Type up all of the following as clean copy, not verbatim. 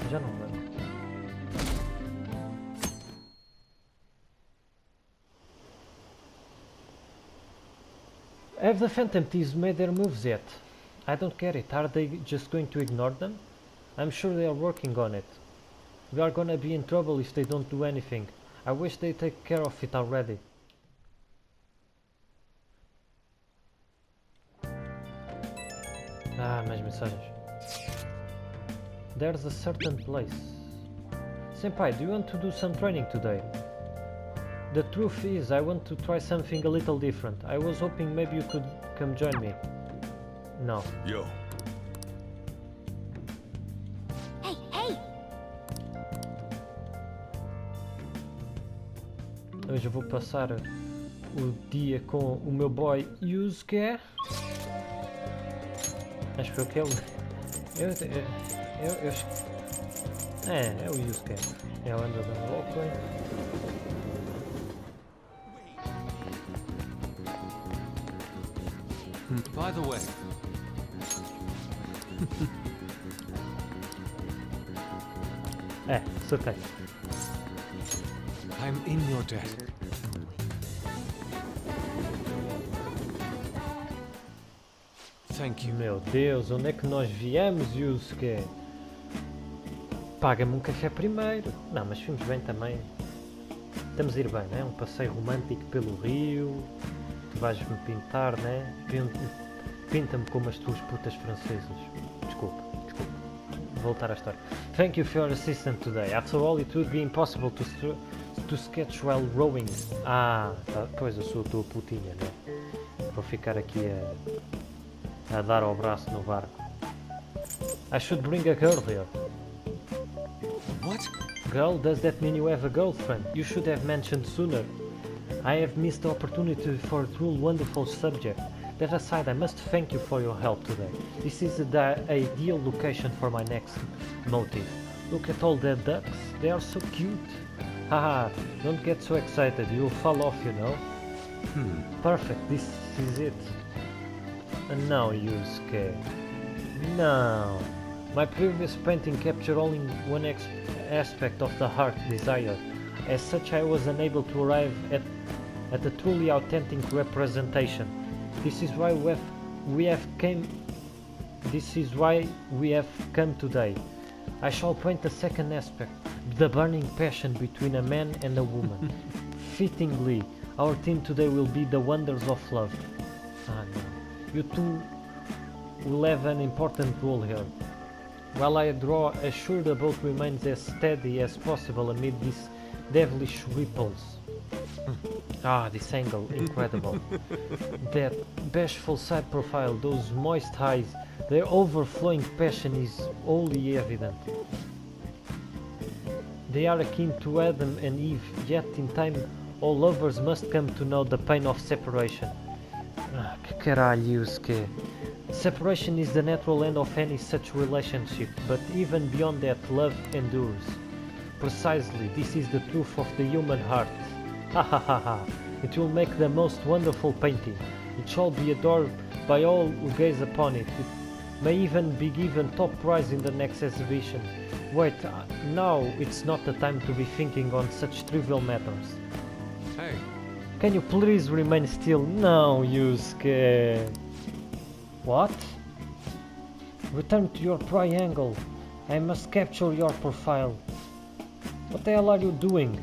Já não lembro. Have the Phantom Thieves made their moves yet? I don't get it. Are they just going to ignore them? I'm sure they are working on it. We are gonna be in trouble if they don't do anything. I wish they'd take care of it already. Ah, mais mensagens. There's a certain place. Senpai, do you want to do some training today? The truth is, I want to try something a little different. I was hoping maybe you could come join me. No. Yo. Hey, hey! Hoje eu vou passar o dia com o meu boy Yusuke. Acho que é o... É o Yusuke. É o Andrew da Walkway. By the way. Acertei. I'm in your debt. Thank you. Meu Deus, onde é que nós viemos, Yusuke? Paga-me um café primeiro. Não, mas fomos bem também. Estamos a ir bem, não é? Um passeio romântico pelo rio. Tu vais-me pintar, né? Pinta-me como as tuas putas francesas. Desculpa. Voltar à história. Thank you for your assistance today. After all, it would be impossible to sketch while rowing. Ah, tá, pois eu sou a tua putinha, né? Vou ficar aqui a dar ao braço no barco. I should bring a girl here. What? Girl, does that mean you have a girlfriend? You should have mentioned sooner. I have missed the opportunity for a truly wonderful subject. That aside, I must thank you for your help today. This is the ideal location for my next motive. Look at all the ducks, they are so cute. Haha, don't get so excited, you'll fall off, you know. Perfect, this is it. And now, Yusuke. Now. My previous painting captured only one aspect of the heart desire. As such, I was unable to arrive at a truly authentic representation. This is why we have come today. I shall paint the second aspect, the burning passion between a man and a woman. Fittingly, our theme today will be the wonders of love. Ah no. You two will have an important role here. While I draw, assure the boat remains as steady as possible amid these devilish ripples. This angle, incredible. That bashful side profile, those moist eyes, their overflowing passion is wholly evident. They are akin to Adam and Eve, yet in time all lovers must come to know the pain of separation. Que caralho, Yusuke. Separation is the natural end of any such relationship, but even beyond that, love endures. Precisely, this is the truth of the human heart. Ha ha ha ha. It will make the most wonderful painting. It shall be adored by all who gaze upon it. It may even be given top prize in the next exhibition. Wait, now it's not the time to be thinking on such trivial matters. Hey. Can you please remain still? No, Yusuke. What? Return to your triangle. I must capture your profile. What the hell are you doing?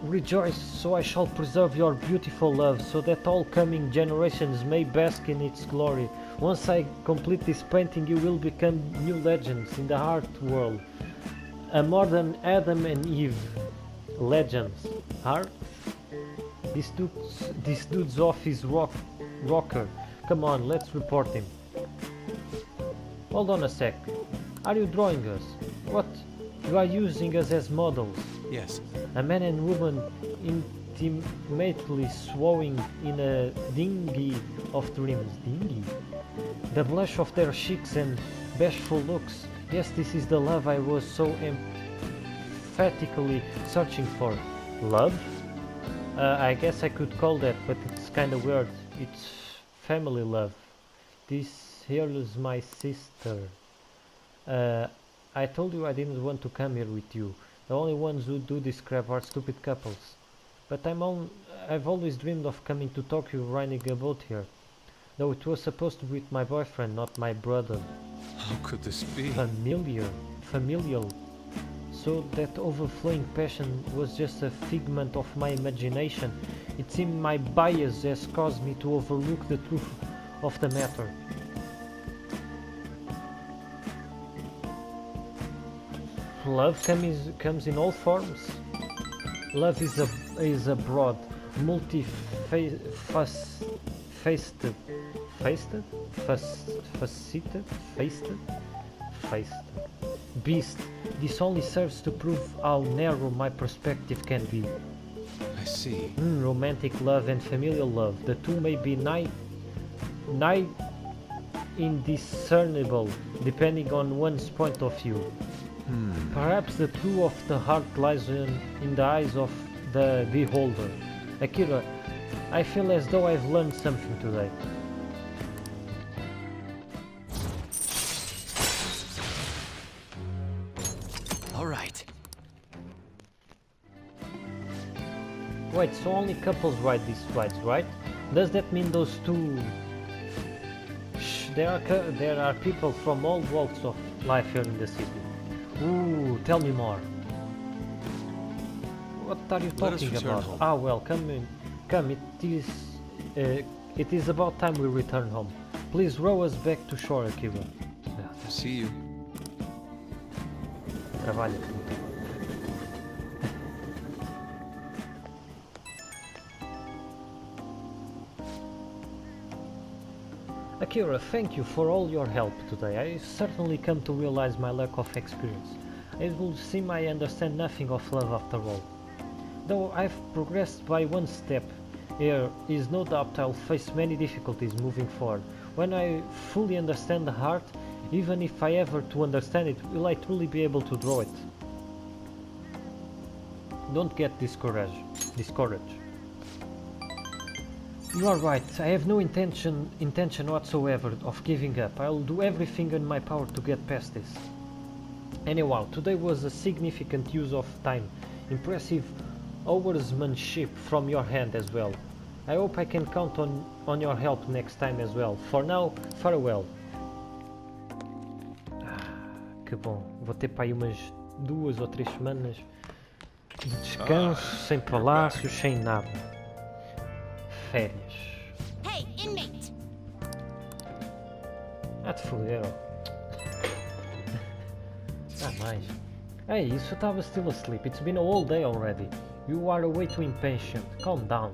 Rejoice, so I shall preserve your beautiful love, so that all coming generations may bask in its glory. Once I complete this painting, you will become new legends in the art world. A modern Adam and Eve. Legends. Art? This dude's off his rocker. Come on, let's report him. Hold on a sec. Are you drawing us? What? You are using us as models. Yes. A man and woman intimately swallowing in a dinghy of dreams. Dinghy? The blush of their cheeks and bashful looks. Yes, this is the love I was so emphatically searching for. Love? I guess I could call that, but it's kinda weird. It's family love. This here is my sister. I told you I didn't want to come here with you. The only ones who do this crap are stupid couples. But I've always dreamed of coming to Tokyo riding a boat here. Though it was supposed to be with my boyfriend, not my brother. How could this be? Familial. So that overflowing passion was just a figment of my imagination. It seemed my bias has caused me to overlook the truth of the matter. Love comes in all forms. Love is a broad, faceted beast. This only serves to prove how narrow my perspective can be. I see. Romantic love and familial love, the two may be nigh indiscernible depending on one's point of view. Perhaps the truth of the heart lies in the eyes of the beholder. Akira, I feel as though I've learned something today. All right. Wait, so only couples ride these rides, right? Does that mean those two... Shh, there are people from all walks of life here in the city. Ooh, tell me more. What are you talking about? Home. Ah, well, come in. Come, it is about time we return home. Please row us back to shore, Akira. See you. Trabalha. Akira, thank you for all your help today. I certainly come to realize my lack of experience. It will seem I understand nothing of love after all. Though I've progressed by one step, there is no doubt I'll face many difficulties moving forward. When I fully understand the heart, even if I ever to understand it, will I truly be able to draw it? Don't get discouraged. You are right, I have no intention whatsoever of giving up. I'll do everything in my power to get past this. Anyhow, today was a significant use of time. Impressive oarsmanship from your hand as well. I hope I can count on your help next time as well. For now, farewell. Que bom, vou ter para aí umas 2 ou 3 semanas de descanso, sem palácios, sem nada. Férias. Hey, inmate! Ah, te foderam. Mais. Hey, isso estava still asleep. It's been a whole day already. You are way too impatient. Calm down.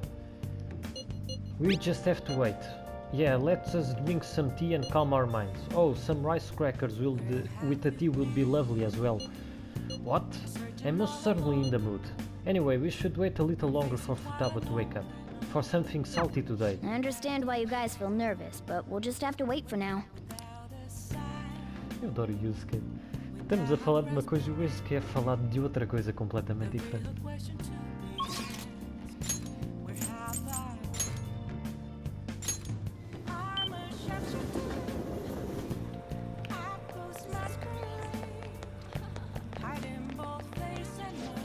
We just have to wait. Yeah, let us drink some tea and calm our minds. Oh, some rice crackers with the tea will be lovely as well. What? I'm most certainly in the mood. Anyway, we should wait a little longer for Futaba to wake up. For something salty today. I understand why you guys feel nervous, but we'll just have to wait for now. Eu adoro o Yusuke. Estamos a falar de uma coisa e o Yusuke é falar de outra coisa completamente diferente.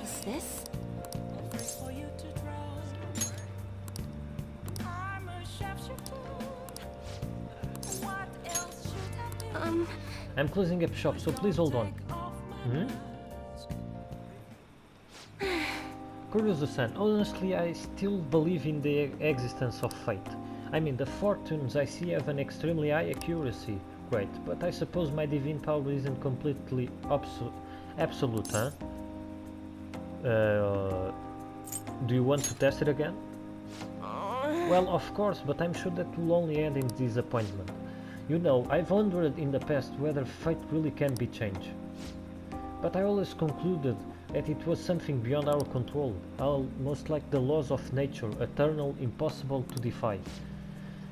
Is this? I'm closing up shop, so please hold on. Kuruzu-san, honestly I still believe in the existence of fate. I mean, the fortunes I see have an extremely high accuracy. Great, but I suppose my divine power isn't completely absolute, huh? Do you want to test it again? Well, of course, but I'm sure that will only end in disappointment. You know, I've wondered in the past whether fate really can be changed. But I always concluded that it was something beyond our control, almost like the laws of nature, eternal, impossible to defy.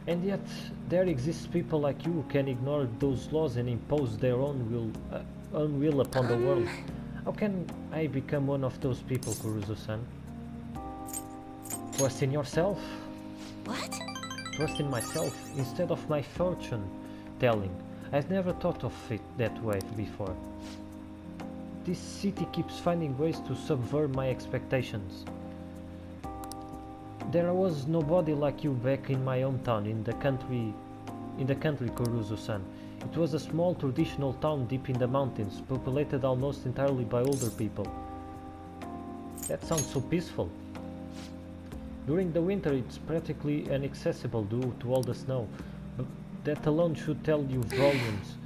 And yet, there exists people like you who can ignore those laws and impose their own will upon the world. How can I become one of those people, Kuruzu-san? Trust in yourself? What? Trust in myself instead of my fortune telling. I've never thought of it that way before. This city keeps finding ways to subvert my expectations. There was nobody like you back in my hometown in the country, Kuruzu-san. It was a small traditional town deep in the mountains, populated almost entirely by older people. That sounds so peaceful. During the winter it's practically inaccessible due to all the snow, but that alone should tell you volumes.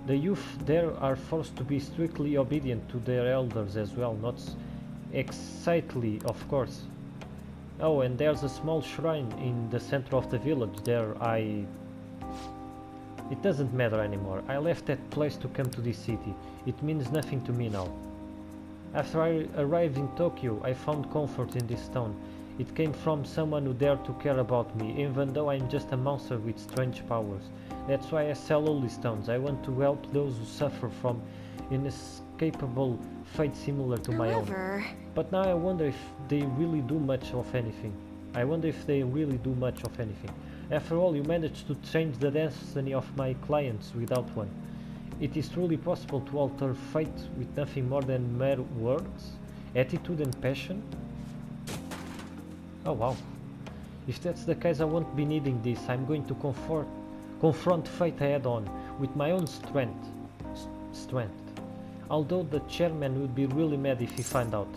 The youth there are forced to be strictly obedient to their elders as well, not excitedly, of course. Oh, and there's a small shrine in the center of the village there. It doesn't matter anymore. I left that place to come to this city. It means nothing to me now. After I arrived in Tokyo, I found comfort in this town. It came from someone who dared to care about me, even though I'm just a monster with strange powers. That's why I sell all these stones. I want to help those who suffer from inescapable fate similar to my own. But now I wonder if they really do much of anything. After all, you managed to change the destiny of my clients without one. It is truly possible to alter fate with nothing more than mere words, attitude and passion? Oh wow. If that's the case, I won't be needing this. I'm going to confront fate head on, with my own strength. Although the chairman would be really mad if he found out.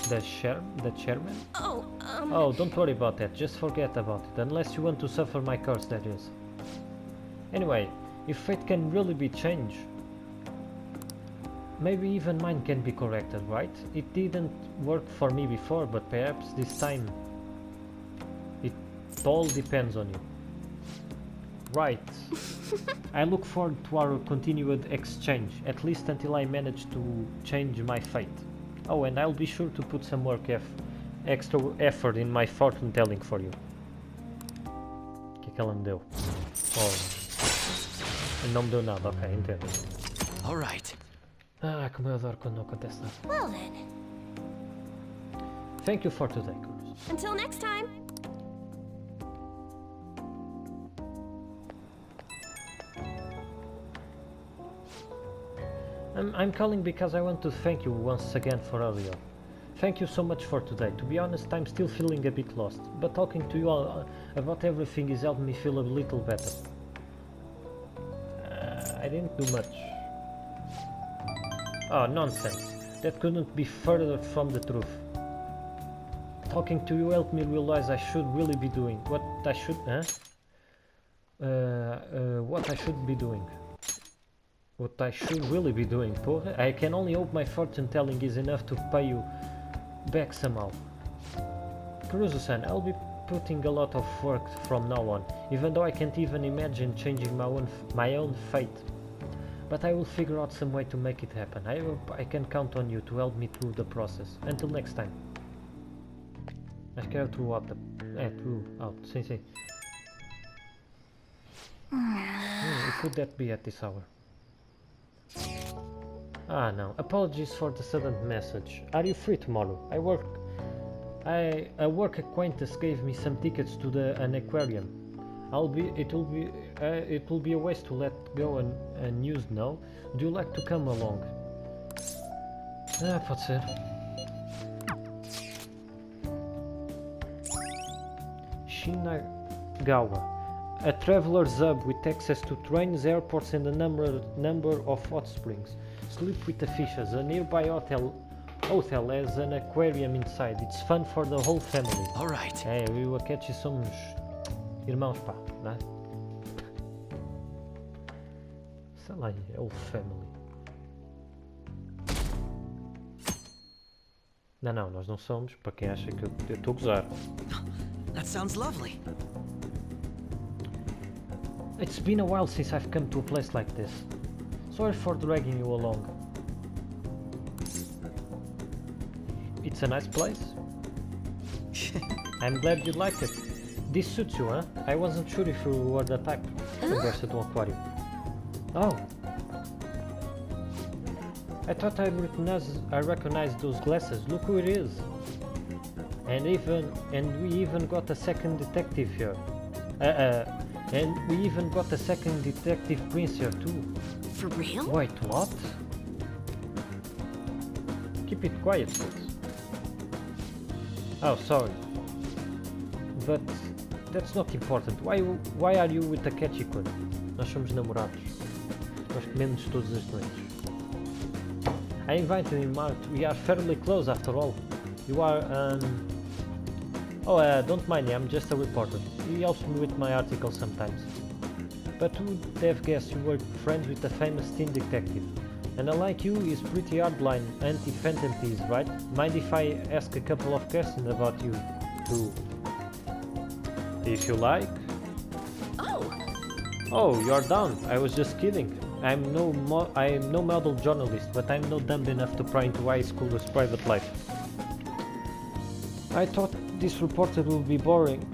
The chairman? Oh, don't worry about that. Just forget about it. Unless you want to suffer my curse, that is. Anyway, if fate can really be changed, maybe even mine can be corrected, right? It didn't work for me before, but perhaps this time it all depends on you. Right. I look forward to our continued exchange, at least until I manage to change my fate. Oh, and I'll be sure to put some extra effort in my fortune telling for you. O que é que ela me deu? Oh. Não me deu nada, ok, entendo. Alright. Ah, como eu adoro quando não acontece nada. Well then. Thank you for today, Cruz. Until next time. I'm calling because I want to thank you once again for earlier. Thank you so much for today. To be honest, I'm still feeling a bit lost, but talking to you all about everything is helping me feel a little better. I didn't do much. Oh, nonsense. That couldn't be further from the truth. Talking to you helped me realize I should really be doing what I should be doing. What I should really be doing, porra. I can only hope my fortune telling is enough to pay you back somehow. Kuruzu-san, I'll be putting a lot of work from now on, even though I can't even imagine changing my own fate. But I will figure out some way to make it happen. I hope I can count on you to help me through the process. Until next time. Acho que é throughout. Sim, sim. Could that be at this hour? Ah, no. Apologies for the sudden message. Are you free tomorrow? A work acquaintance gave me some tickets to an aquarium. It will be a waste to let go and use now. Would you like to come along? Pode ser. Shinagawa. A traveler's hub with access to trains, airports and a number of hot springs. Sleep with the fishes. A nearby hotel has an aquarium inside. It's fun for the whole family. Alright. Eu e o Akechi somos irmãos, pá, não é? Sei lá, whole family. Não, nós não somos, para quem acha que eu estou a gozar. That sounds lovely. It's been a while since I've come to a place like this. Sorry for dragging you along. It's a nice place. I'm glad you liked it. This suits you, huh? I wasn't sure if you were the type. Conversa do aquário. Oh! I thought I recognized those glasses. Look who it is. And we even got a second detective here. And we even got a second detective prince here too. For real? Wait, what? Keep it quiet, please. Oh, sorry. But that's not important. Why are you with a Ketchikun? Nós somos namorados. Nós comemos todas as noites. I invited him out. We are fairly close after all. You are Oh, don't mind me, I'm just a reporter. He helps me with my articles sometimes. But who would have guessed you were friends with a famous teen detective? And unlike you, he's pretty hardline anti-phantom thieves, right? Mind if I ask a couple of questions about you, too? If you like. Oh, you're down. I was just kidding. I'm no model journalist, but I'm no dumb enough to pry into high schoolers' private life. I thought this report will be boring,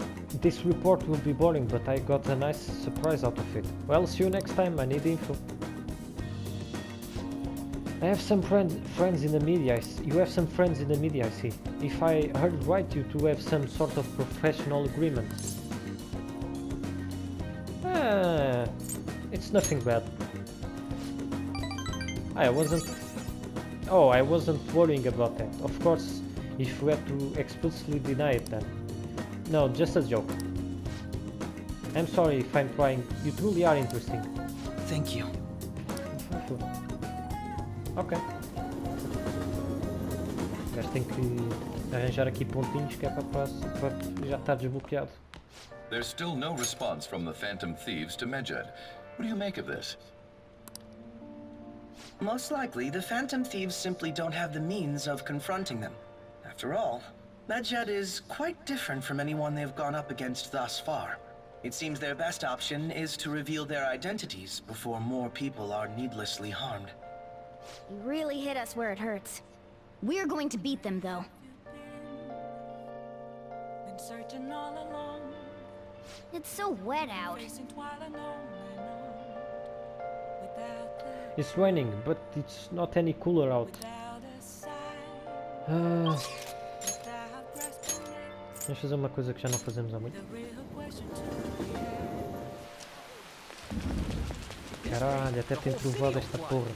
but I got a nice surprise out of it. Well, see you next time. I need info. I have some friends in the media. You have some friends in the media, I see. If I heard right, you two have some sort of professional agreement. It's nothing bad. I wasn't worrying about that. Of course, if you had to explicitly deny it then. No, just a joke. I'm sorry if I'm prying. You truly are interesting. Thank you. Ok. O gajo tem que arranjar aqui pontinhos que é para a próxima, para já estar desbloqueado. There's still no response from the Phantom Thieves to Medjed. What do you make of this? Most likely, the Phantom Thieves simply don't have the means of confronting them. After all, Medjed is quite different from anyone they've gone up against thus far. It seems their best option is to reveal their identities before more people are needlessly harmed. You really hit us where it hurts. We're going to beat them, though. Been searching all along, It's so wet out. facing twilight without the, It's raining, but it's not any cooler out. without a sign, Ah, without grasping it, vamos fazer uma coisa que já não fazemos há muito. the real question to me. Caralho, até tem trovado esta porra.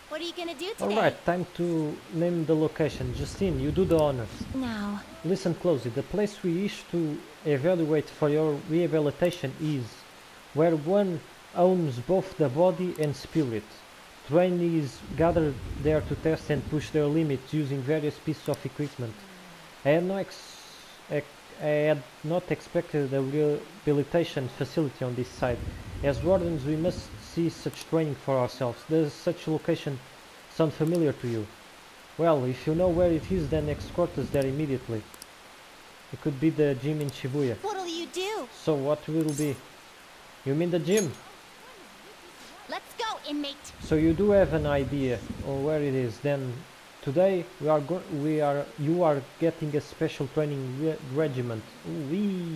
What are you gonna do today? Alright, time to name the location. Justine, you do the honors. Now, Listen closely. The place we wish to evaluate for your rehabilitation is where one owns both the body and spirit. Trainees gather there to test and push their limits using various pieces of equipment. I had not expected a rehabilitation facility on this site. As wardens, we must see such training for ourselves. Does such location sound familiar to you? Well, if you know where it is, then escort us there immediately. It could be the gym in Shibuya. what'll you do? So what will it be? You mean the gym? Let's go, inmate. So you do have an idea of where it is. Then today you are getting a special training regiment. Wee.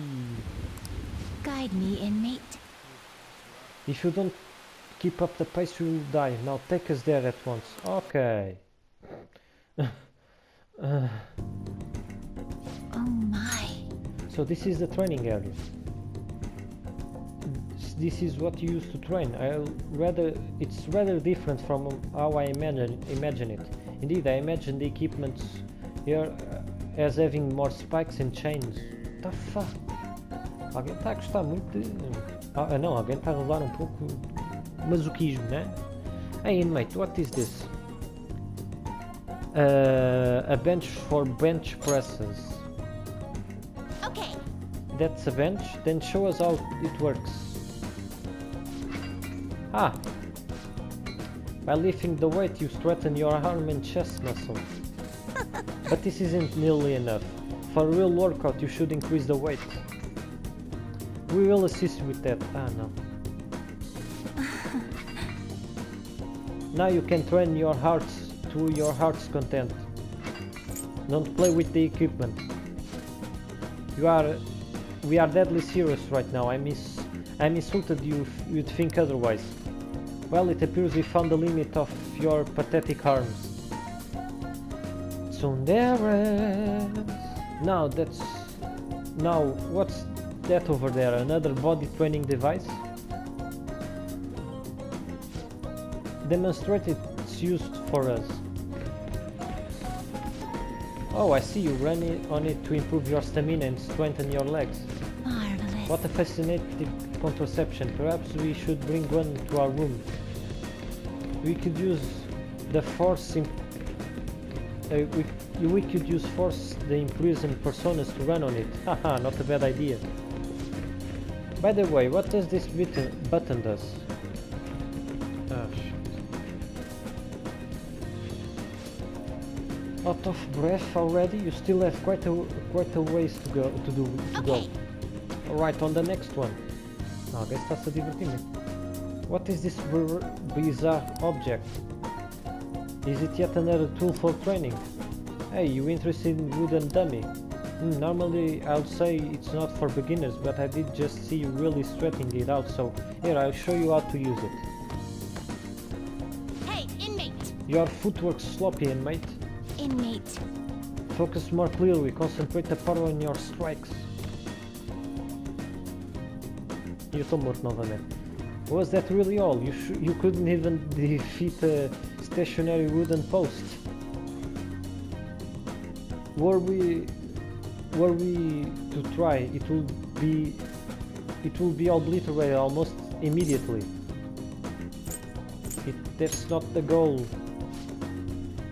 Guide me, inmate. If you don't keep up the pace, you will die. Now take us there at once. Okay. Oh my. So this is the training area. This is what you used to train. It's rather different from how I imagine it. Indeed, I imagine the equipment here as having more spikes and chains. The fuck? Alguém está a gostar muito de... não, alguém está a rolar um pouco masoquismo, né? Hey inmate, what is this? A bench for bench presses. Okay. That's a bench? Then show us how it works. Ah! By lifting the weight you strengthen your arm and chest muscle. But this isn't nearly enough. For a real workout you should increase the weight. We will assist you with that. Ah no. Now you can train your hearts to your heart's content. Don't play with the equipment. We are deadly serious right now. I'm insulted you'd think otherwise. Well, it appears we found the limit of your pathetic arms. Tsundere. Now what's that over there? Another body training device? Demonstrate it it's used for us. Oh, I see you run on it to improve your stamina and strengthen your legs. Marvelous. What a fascinating contraception. Perhaps we should bring one to our room. We could use the force we could use force the imprisoned personas to run on it. Haha, not a bad idea. By the way, what does this button does? Ah, shit. Out of breath already? You still have quite a ways to go. Okay. Alright, on the next one. Ah, alguém está-se a divertir-me. What is this bizarre object? Is it yet another tool for training? Hey, you interested in wooden dummy? Normally I'll say it's not for beginners, but I did just see you really sweating it out, so here I'll show you how to use it. Hey, inmate! Your footwork's sloppy, inmate. Inmate. Focus more clearly, concentrate the power on your strikes. Eu estou morto novamente. Was that really all? You couldn't even defeat a stationary wooden post. Were we to try, it will be obliterated almost immediately. That's not the goal.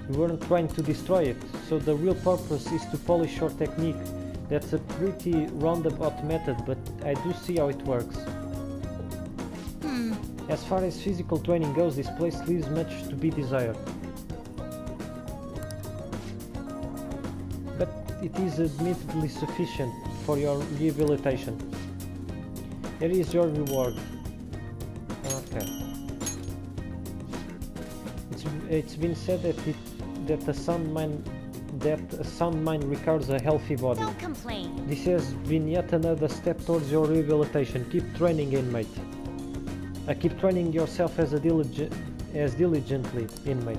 We weren't trying to destroy it, so the real purpose is to polish your technique. That's a pretty roundabout method, but I do see how it works. As far as physical training goes, this place leaves much to be desired. But it is admittedly sufficient for your rehabilitation. Here is your reward. Okay. It's been said that a sound mind requires a healthy body. Don't complain. This has been yet another step towards your rehabilitation. Keep training, inmate. Keep training yourself as diligently, inmate.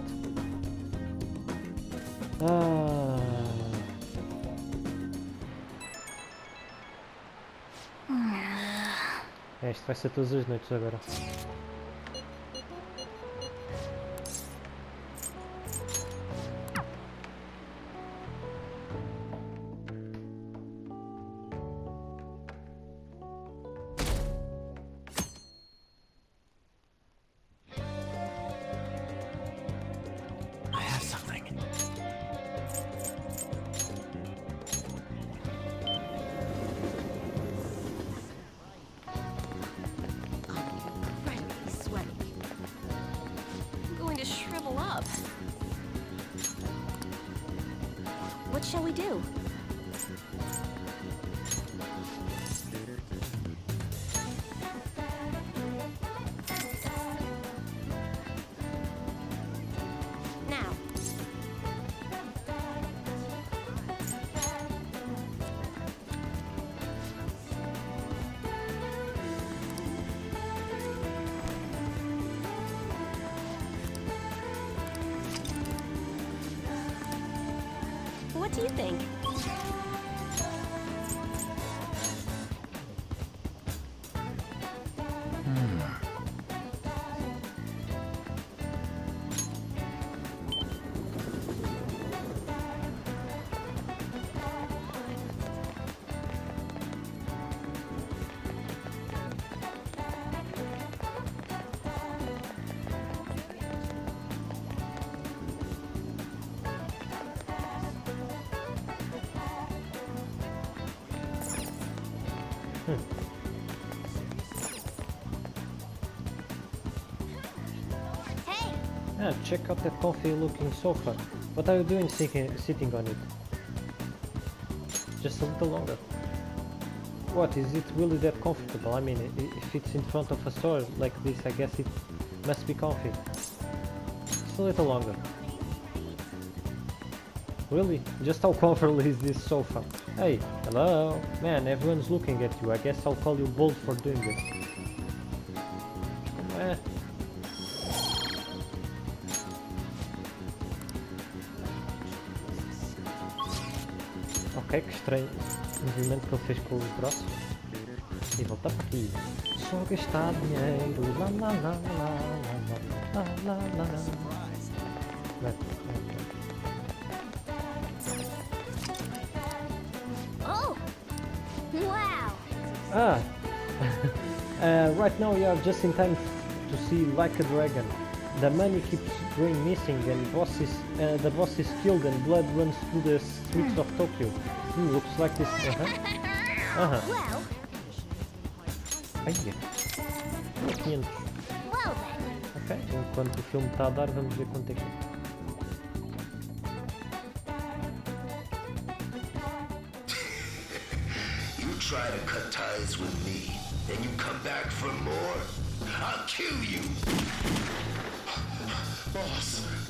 Isto vai ser todas as noites agora. I have something. Incredibly sweaty. I'm going to shrivel up. What shall we do? Now. What do you think? Hey! Ah, check out that comfy looking sofa. What are you doing sitting on it? Just a little longer. What, is it really that comfortable? I mean, if it's in front of a store like this, I guess it must be comfy. Just a little longer. Really? Just how comfortable is this sofa? Hey, hello? Man, everyone's looking at you. I guess I'll call you bold for doing this. Ok, que estranho o movimento que ele fez com os braços. E voltar para aqui. Só gastar dinheiro. Lá lá lá lá lá lá lá lá lá. Oh! Wow! Ah! Right now you are just in time to see Like a Dragon. The money keeps going missing and the boss is killed and blood runs through the streets of Tokyo. Looks like this... Well, Ai, 500. well then. Ok, enquanto o filme está a dar, vamos ver quanto é que é. You try to cut ties with me, and you come back for more? I'll kill you!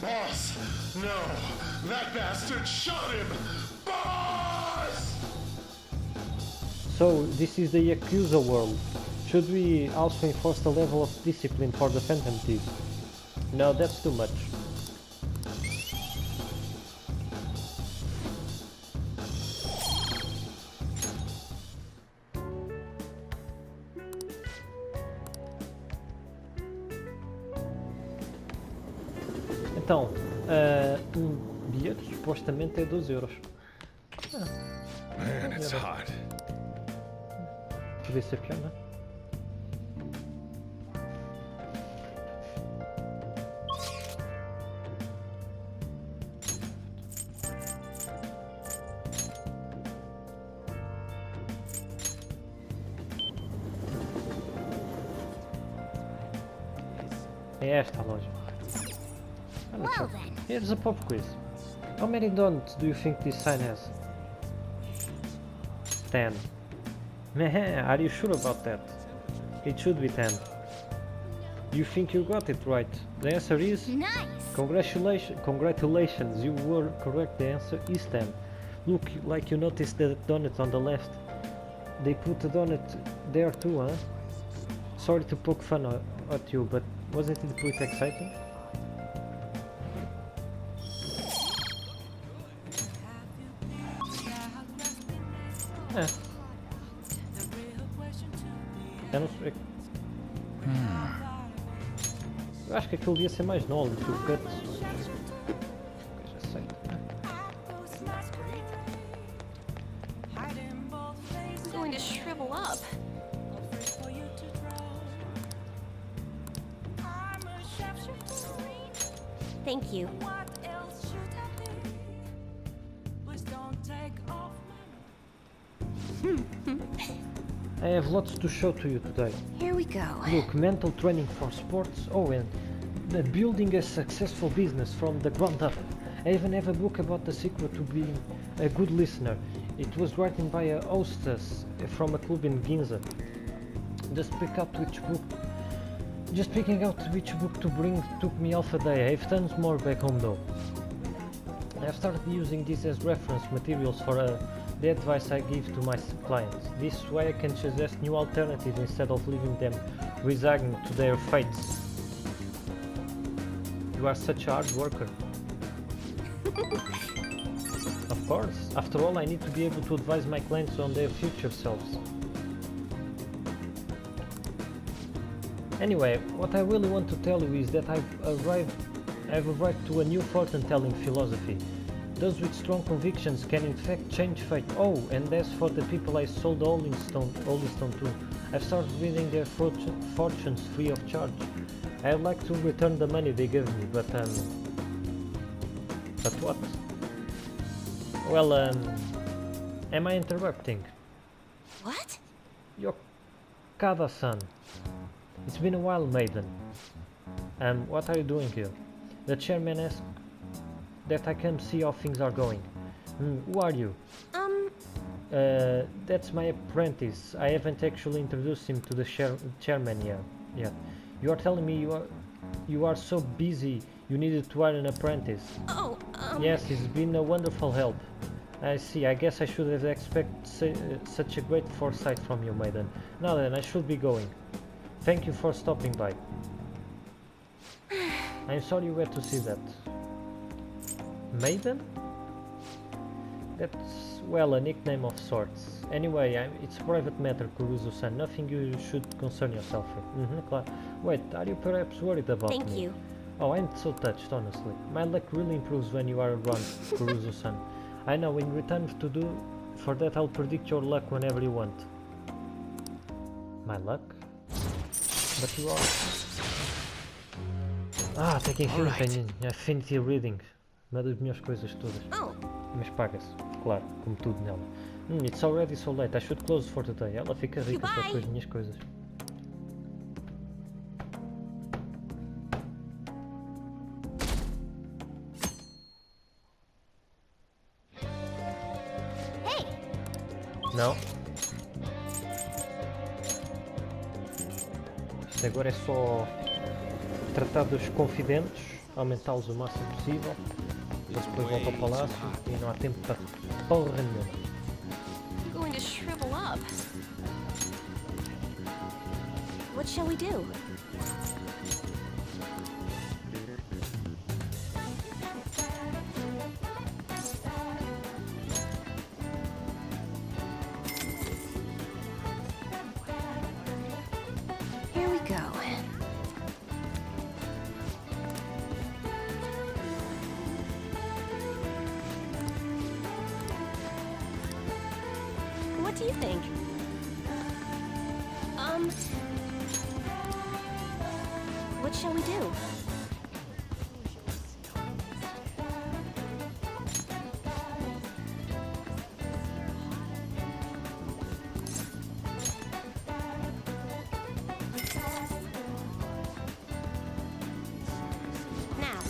Boss! No! That bastard shot him! Boss! So, this is the Yakuza world. Should we also enforce the level of discipline for the Phantom Thieves? No, that's too much. Então, bilhete supostamente é 12 euros. Man, it's hot. Podia ser pior, não é? É esta a loja. Olha só. Well then. Here's a pop quiz. How many donuts do you think this sign has? 10. Meh, are you sure about that? It should be 10. You think you got it right? The answer is... Nice! Congratulations, you were correct. The answer is 10. Look, like you noticed the donut on the left. They put a donut there too, huh? Sorry to poke fun at you, but wasn't it pretty exciting? Eu não sei. Eu acho que aquilo devia ser mais nolo que o cut. Já sei. I'm going to shrivel up. Thank you. What else should I be? Please don't take off I have lots to show to you today. Here we go. Look, mental training for sports. Oh, and building a successful business from the ground up. I even have a book about the secret to being a good listener. It was written by a hostess from a club in Ginza. Just picking out which book to bring took me half a day. I have tons more back home though. I've started using this as reference materials for the advice I give to my clients. This way I can suggest new alternatives instead of leaving them resigning to their fates. You are such a hard worker. Of course, after all I need to be able to advise my clients on their future selves. Anyway, what I really want to tell you is that I've arrived to a new fortune-telling philosophy. Those with strong convictions can in fact change fate. Oh, and as for the people I sold Holy Stone to, I've started reading their fortunes free of charge. I'd like to return the money they gave me, but what? Well, am I interrupting? What? Yokada-san. It's been a while, maiden. What are you doing here? The chairman asked that I come see how things are going. Who are you? That's my apprentice. I haven't actually introduced him to the chairman yet. You are telling me you are so busy you needed to hire an apprentice? Oh, Yes, he's been a wonderful help. I see. I guess I should have expected such a great foresight from you, maiden. Now then, I should be going. Thank you for stopping by. I'm sorry you had to see that. Maiden? That's, well, a nickname of sorts. Anyway, it's a private matter, Kuruzu-san. Nothing you should concern yourself with. Claro. Wait, are you perhaps worried about me? thank you. Oh, I'm so touched, honestly. My luck really improves when you are around, Kuruzu-san. I know, in return for that I'll predict your luck whenever you want. My luck? But you are... Ah, tem Affinity Reading. Uma das melhores coisas todas. Oh, Mas paga-se, claro, como tudo nela. It's already so late, I should close for today. Ela fica rica só com as minhas coisas. Hey! Não. Isto agora é só tratar dos confidentes, aumentá-los o máximo possível. Eles depois voltam ao palácio e não há tempo para porra nenhuma. I'm going to shrivel up. What shall we do? Here we go. What do you think? What shall we do? Now.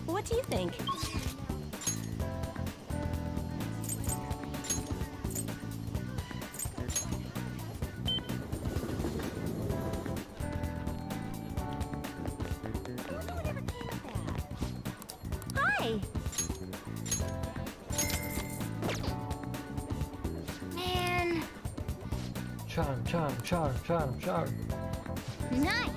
What do you think? Hi! Man, Charm, charm, charm, charm, charm. nice!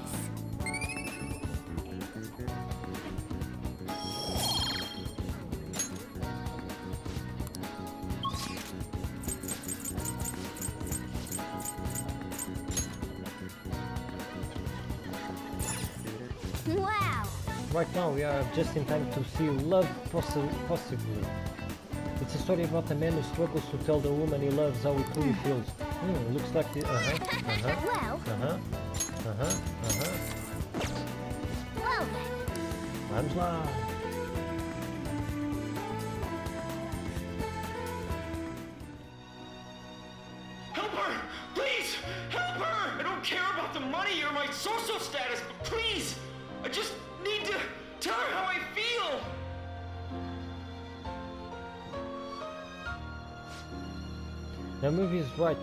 Wow! Right now we are just in time to see love possibly. It's a story about a man who struggles to tell the woman he loves how he truly feels. Looks like the... Well, well then. Vamos lá! Help her! Please! Help her! I don't care about the money or my social status, but please! I just need to tell her how I feel! The movie is right.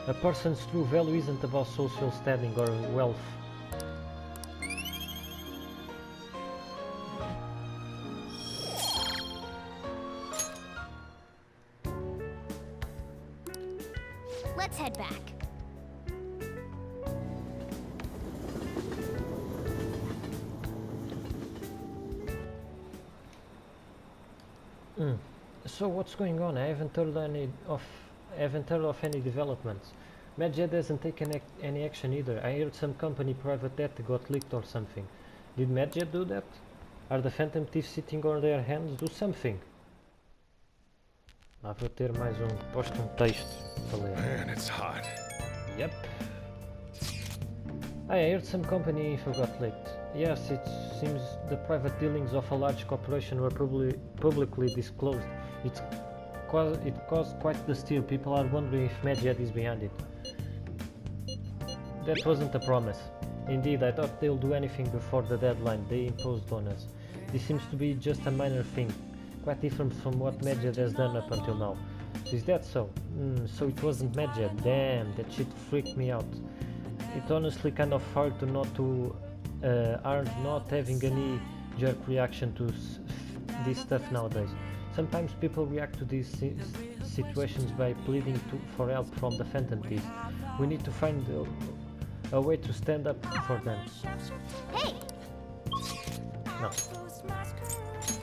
A person's true value isn't about social standing or wealth. Let's head back. So what's going on? I haven't heard of any developments. Medjed hasn't taken any action either. I heard some company private debt got leaked or something. Did Medjed do that? Are the Phantom Thieves sitting on their hands? Do something. Lá vou ter mais posto texto para ler. Man, it's hot. Yep. I heard some company info got leaked. Yes, it seems the private dealings of a large corporation were publicly disclosed. It caused quite the stir. People are wondering if Medjed is behind it. That wasn't a promise. Indeed, I thought they'll do anything before the deadline they imposed on us. This seems to be just a minor thing, quite different from what Medjed has done up until now. Is that so? So it wasn't Medjed. Damn, that shit freaked me out. It honestly kind of hard to are not having a knee-jerk reaction to this stuff nowadays. Sometimes people react to these situations by pleading for help from the Phantom Thieves. We need to find A way to stand up for them. Hey! Não.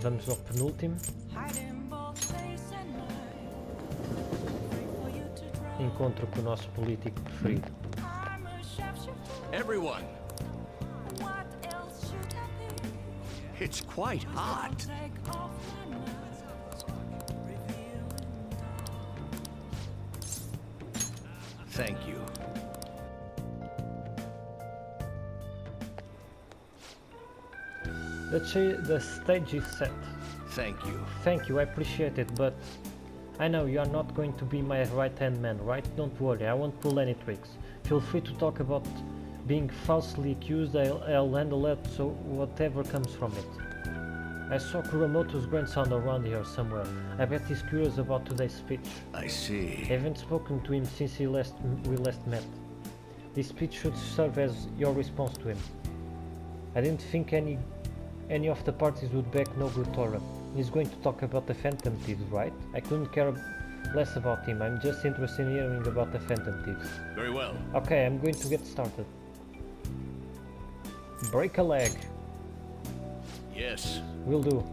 Vamos ao penúltimo. Encontro com o nosso político preferido. Everyone! It's quite hot. Thank you. The stage is set. Thank you. Thank you, I appreciate it, but I know you are not going to be my right-hand man, right? Don't worry, I won't pull any tricks. Feel free to talk about being falsely accused, I'll handle it, so whatever comes from it. I saw Kuramoto's grandson around here somewhere. I bet he's curious about today's speech. I see. I haven't spoken to him since we last met. This speech should serve as your response to him. I didn't think any of the parties would back no good Torah. He's going to talk about the Phantom Thieves, right? I couldn't care less about him. I'm just interested in hearing about the Phantom Thieves. Very well. Okay, I'm going to get started. Break a leg. Yes. Will do.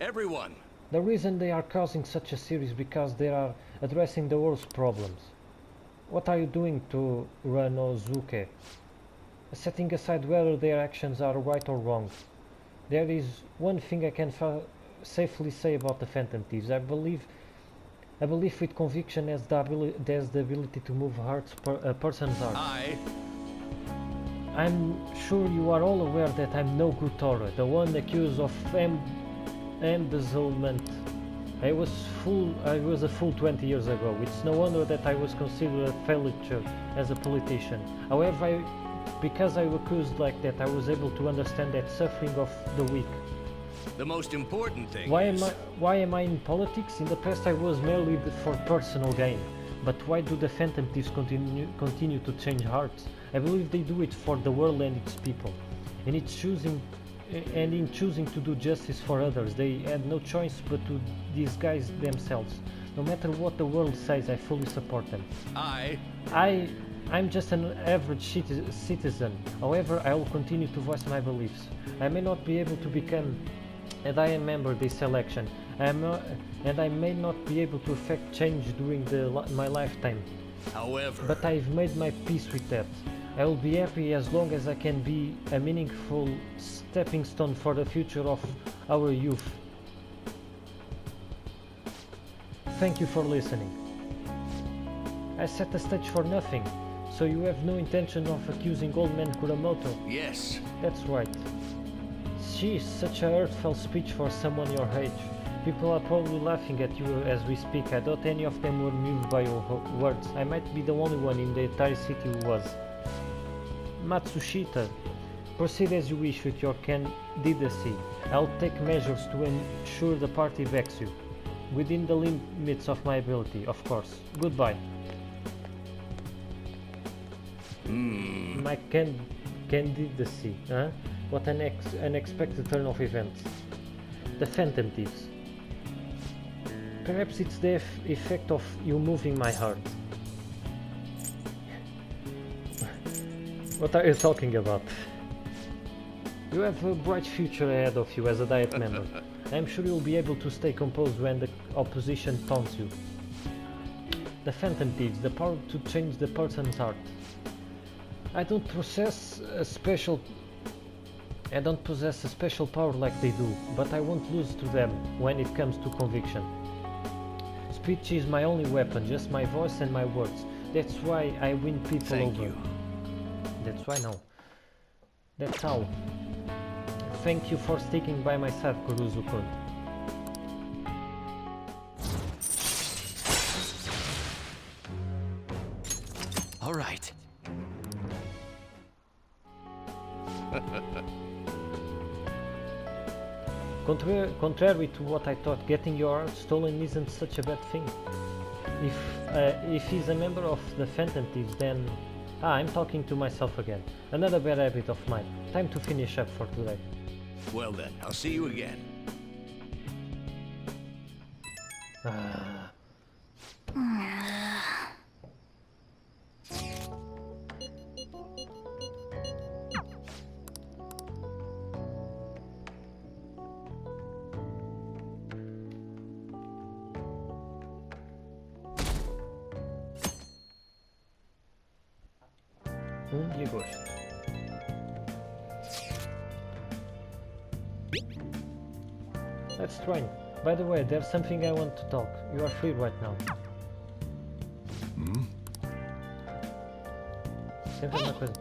Everyone! The reason they are causing such a series is because they are addressing the world's problems. What are you doing to Ranozuke? Setting aside whether their actions are right or wrong, there is one thing I can safely say about the Phantom Thieves. I believe with conviction has the ability to move a person's heart. I'm sure you are all aware that I'm no good Torah, the one accused of embezzlement. I was a fool 20 years ago. It's no wonder that I was considered a failure as a politician. However, because I was accused like that, I was able to understand that suffering of the weak. The most important thing Why am I in politics? In the past I was merely for personal gain. But why do the Phantom Thieves continue to change hearts? I believe they do it for the world and its people. And in choosing to do justice for others, they had no choice but to disguise themselves. No matter what the world says, I fully support them. I'm just an average citizen. However, I will continue to voice my beliefs. I may not be able to become a Diane member this election, and I may not be able to effect change during my lifetime. However, but I've made my peace with that. I will be happy as long as I can be a meaningful stepping stone for the future of our youth. Thank you for listening. I set the stage for nothing, so you have no intention of accusing old man Kuramoto? Yes. That's right. Sheesh, such a heartfelt speech for someone your age. People are probably laughing at you as we speak. I doubt any of them were moved by your words. I might be the only one in the entire city who was. Matsushita, proceed as you wish with your candidacy. I'll take measures to ensure the party backs you. Within the limits of my ability, of course. Goodbye. My candidacy, huh? What an unexpected turn of events. The Phantom Thieves. Perhaps it's the effect of you moving my heart. What are you talking about? You have a bright future ahead of you as a Diet member. I'm sure you'll be able to stay composed when the opposition taunts you. The Phantom Thieves, the power to change the person's heart. I don't possess a special power like they do, but I won't lose to them when it comes to conviction. Speech is my only weapon, just my voice and my words. That's why I win people over. Thank you. That's why now. That's how. Thank you for sticking by my side, Kuruzu-kun. All right. Contrary to what I thought, getting your heart stolen isn't such a bad thing. If he's a member of the Phantom Thieves, then... I'm talking to myself again. Another bad habit of mine. Time to finish up for today. Well then, I'll see you again. de agosto. Let's train. By the way, there's something I want to talk. You are free right now. Sempre uma coisa.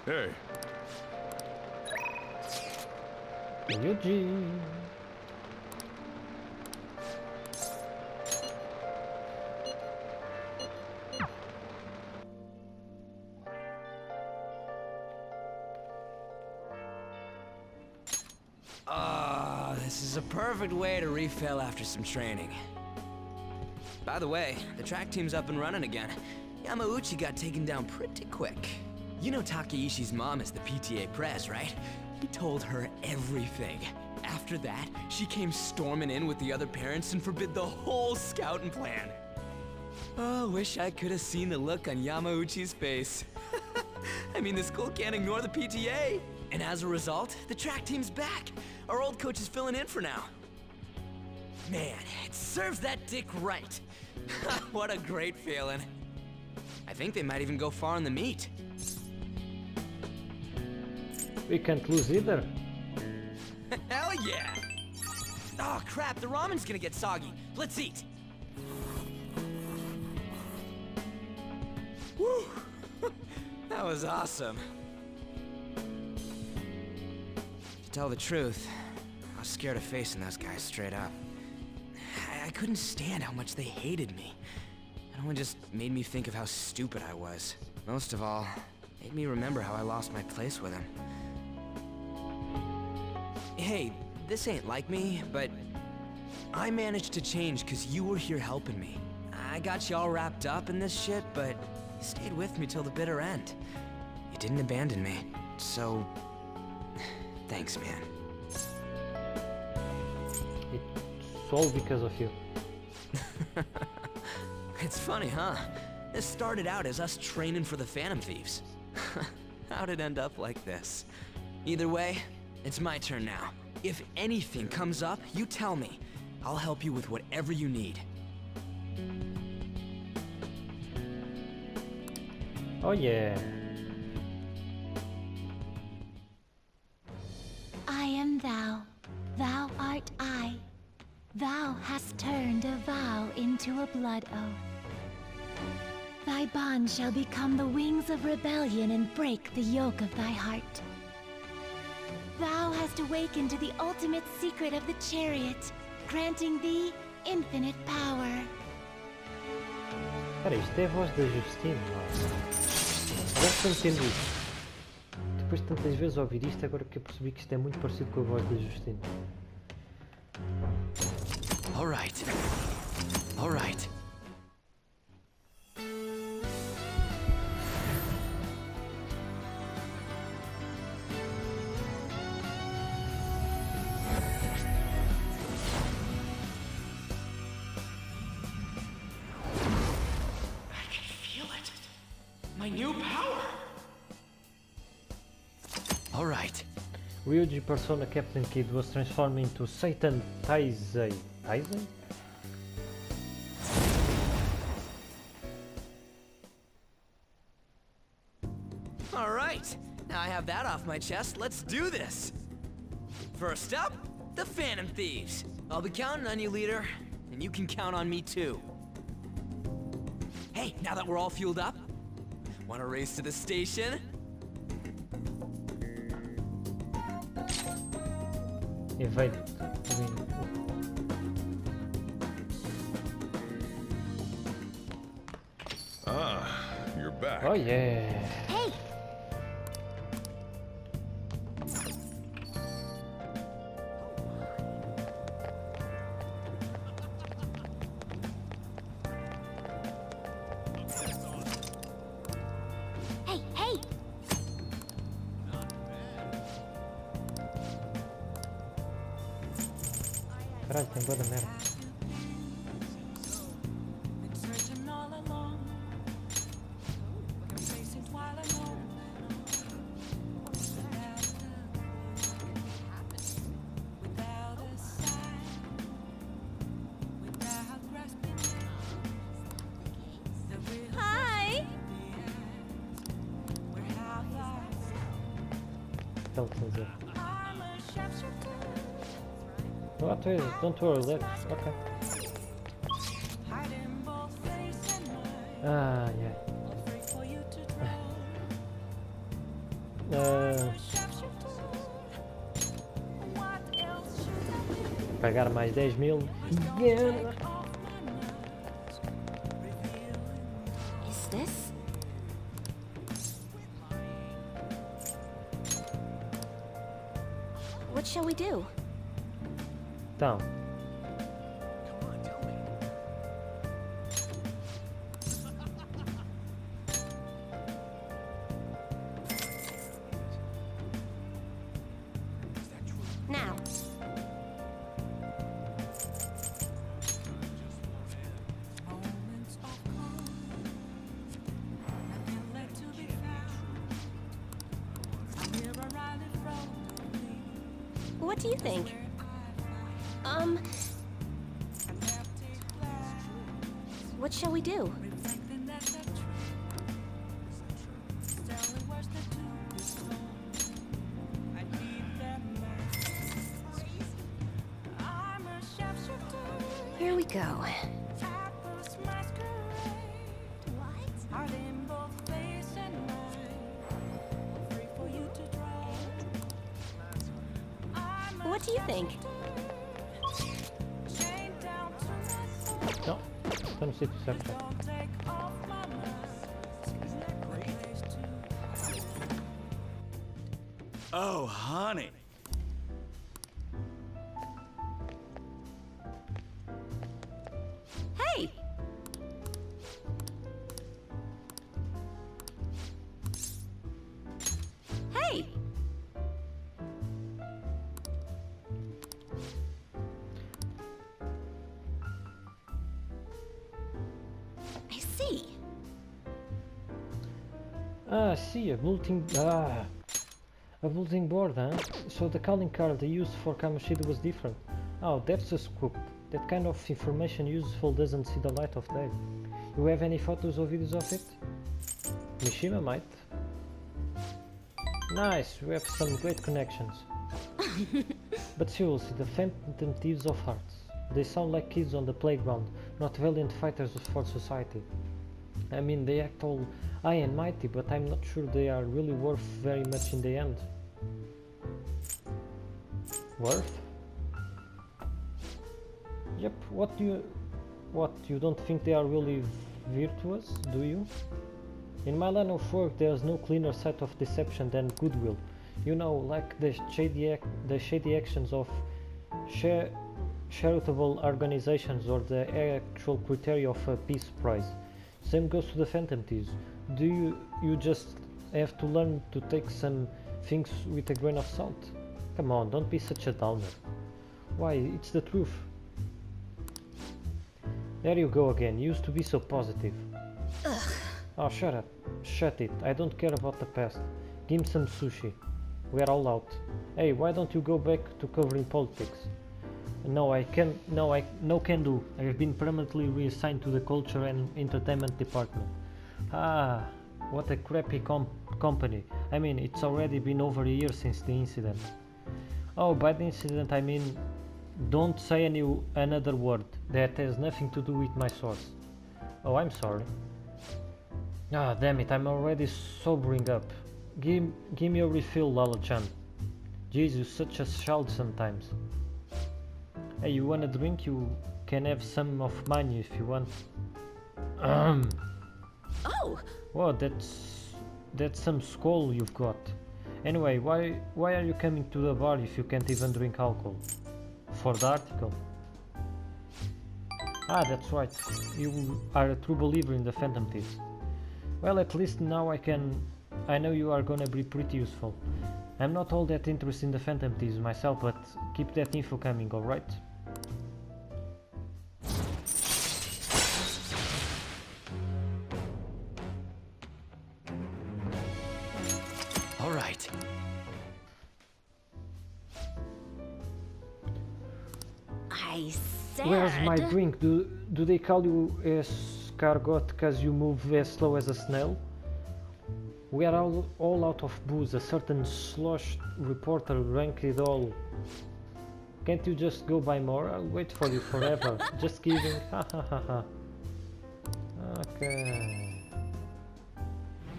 Hey. Yuji. This is a perfect way to refill after some training. By the way, the track team's up and running again. Yamauchi got taken down pretty quick. You know Takeishi's mom is the PTA pres, right? He told her everything. After that, she came storming in with the other parents and forbid the whole scouting plan. Oh, wish I could have seen the look on Yamauchi's face. I mean, the school can't ignore the PTA. And as a result, the track team's back. Our old coach is filling in for now. Man, it serves that dick right. What a great feeling. I think they might even go far in the meet. We can't lose either. Hell yeah! Oh crap, the ramen's gonna get soggy. Let's eat. Woo! That was awesome. To tell the truth, I was scared of facing those guys straight up. I couldn't stand how much they hated me. It only just made me think of how stupid I was. Most of all, it made me remember how I lost my place with him. Hey, this ain't like me, but I managed to change because you were here helping me. I got you all wrapped up in this shit, but you stayed with me till the bitter end. You didn't abandon me, so thanks, man. It's all because of you. It's funny, huh? This started out as us training for the Phantom Thieves. How'd it end up like this? Either way, it's my turn now. If anything comes up, you tell me. I'll help you with whatever you need. Oh yeah. I am thou, thou art I. Thou hast turned a vow into a blood oath. Thy bond shall become the wings of rebellion and break the yoke of thy heart. Thou hast awakened to the ultimate secret of the chariot, granting thee infinite power. Espera, isto é a voz da Justine, agora que eu entendo isto. Depois de tantas vezes ouvir isto, agora que eu percebi que isto é muito parecido com a voz da Justine. All right. All right. My new power! Alright. Ryuji Persona Captain Kid was transformed into Satan Taizai. Taizai? Alright. Now I have that off my chest. Let's do this. First up, the Phantom Thieves. I'll be counting on you, leader. And you can count on me too. Hey, now that we're all fueled up, want to race to the station? Evade. Ah, you're back. Oh yeah. Hey! Hey, hey! Caralho, tem boa da merda. Been searching all along, facing while alone. Without a sign, skeletons there. What is it? Don't worry, let's... okay. Ah, yeah. Pagar mais 10.000. Yeah. Is this? What shall we do? Então. Now. What do you think? What shall we do? Here we go. What do you think? No, está no sítio certo. Oh, honey. Hey! Hey! I see. Ah, see, a bulletin board, huh? So the calling card they used for Kamoshida was different. Oh, that's a scoop. That kind of information useful doesn't see the light of day. You have any photos or videos of it? Mishima might. Nice, we have some great connections. But seriously, the Phantom Thieves of Hearts. They sound like kids on the playground, not valiant fighters for society. I mean, they act all high and mighty, but I'm not sure they are really worth very much in the end. Worth? Yep, what, you don't think they are really virtuous, do you? In my line of work, there's no cleaner side of deception than goodwill. You know, like the shady actions of charitable organizations or the actual criteria of a peace prize. Same goes to the Phantom Thieves. Do you just have to learn to take some things with a grain of salt? Come on, don't be such a downer. Why, it's the truth. There you go again, you used to be so positive. Ugh. Oh, shut up. Shut it. I don't care about the past. Give me some sushi. We are all out. Hey, why don't you go back to covering politics? No, I can. No can do. I have been permanently reassigned to the culture and entertainment department. Ah, what a crappy company. I mean, it's already been over a year since the incident. Oh, by the incident I mean, don't say another word. That has nothing to do with my source. Oh, I'm sorry. Ah, damn it, I'm already sobering up. Give me a refill, Lala-chan. Jesus, such a child sometimes. Hey, you want a drink? You can have some of mine if you want. Oh! Whoa, that's some skull you've got. Anyway, why are you coming to the bar if you can't even drink alcohol? For the article. Ah, that's right. You are a true believer in the Phantom Thieves. Well, at least now I know you are gonna be pretty useful. I'm not all that interested in the Phantom Thieves myself, but keep that info coming, alright? Alright. I said... Where's my drink? Do they call you escargot because you move as slow as a snail? We are all out of booze. A certain slosh reporter drank it all. Can't you just go buy more? I'll wait for you forever. Just kidding. Ha ha ha ha. Okay.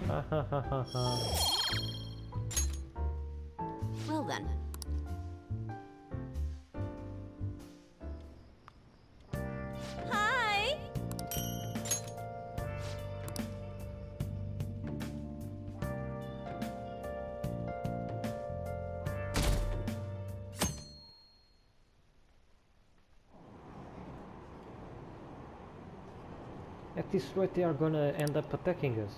Ha ha ha ha ha. Well then. Hi! At this rate they are gonna end up attacking us.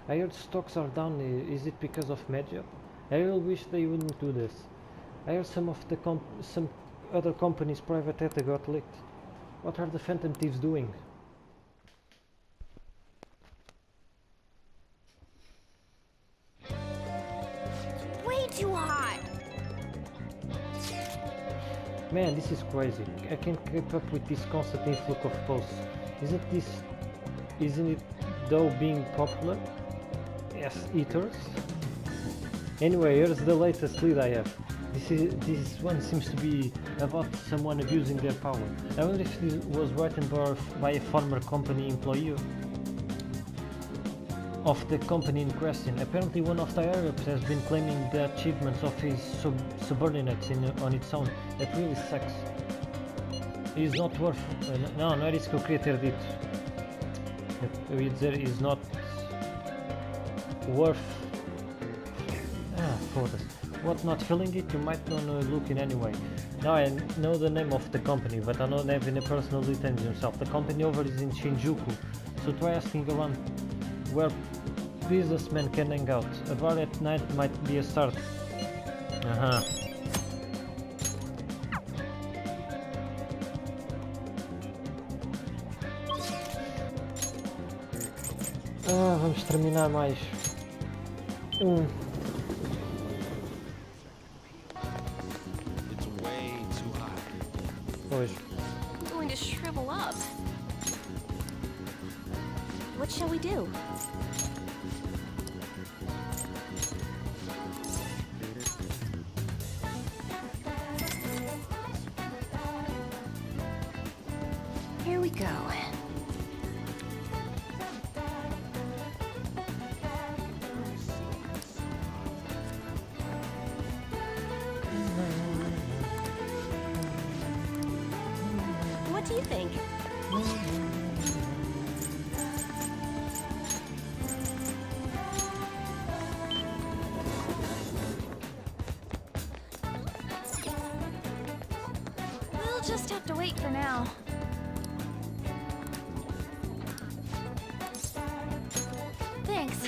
I heard stocks are down. Is it because of Medja? I really wish they wouldn't do this. I heard some other companies' private data got leaked. What are the Phantom Thieves doing? Way too hot! Man, this is crazy. I can't keep up with this constant influx of posts. Isn't it though being popular? Yes, eaters. Anyway, here's the latest lead I have. This one seems to be about someone abusing their power. I wonder if this was written by a former company employee of the company in question. Apparently one of the Arabs has been claiming the achievements of his subordinates on its own. That really sucks. It is not worth... não era isso que eu queria ter dito. Eu ia dizer, is not worth... foda-se. What, not feeling it? You might want to look in anyway. Now I know the name of the company, but I don't have any personal details himself. The company over is in Shinjuku, so try asking around where businessmen can hang out. A bar at night might be a start. Vamos terminar mais um. Hoje. I'm going to shrivel up. What shall we do? Here we go. What do you think? We'll just have to wait for now. Thanks.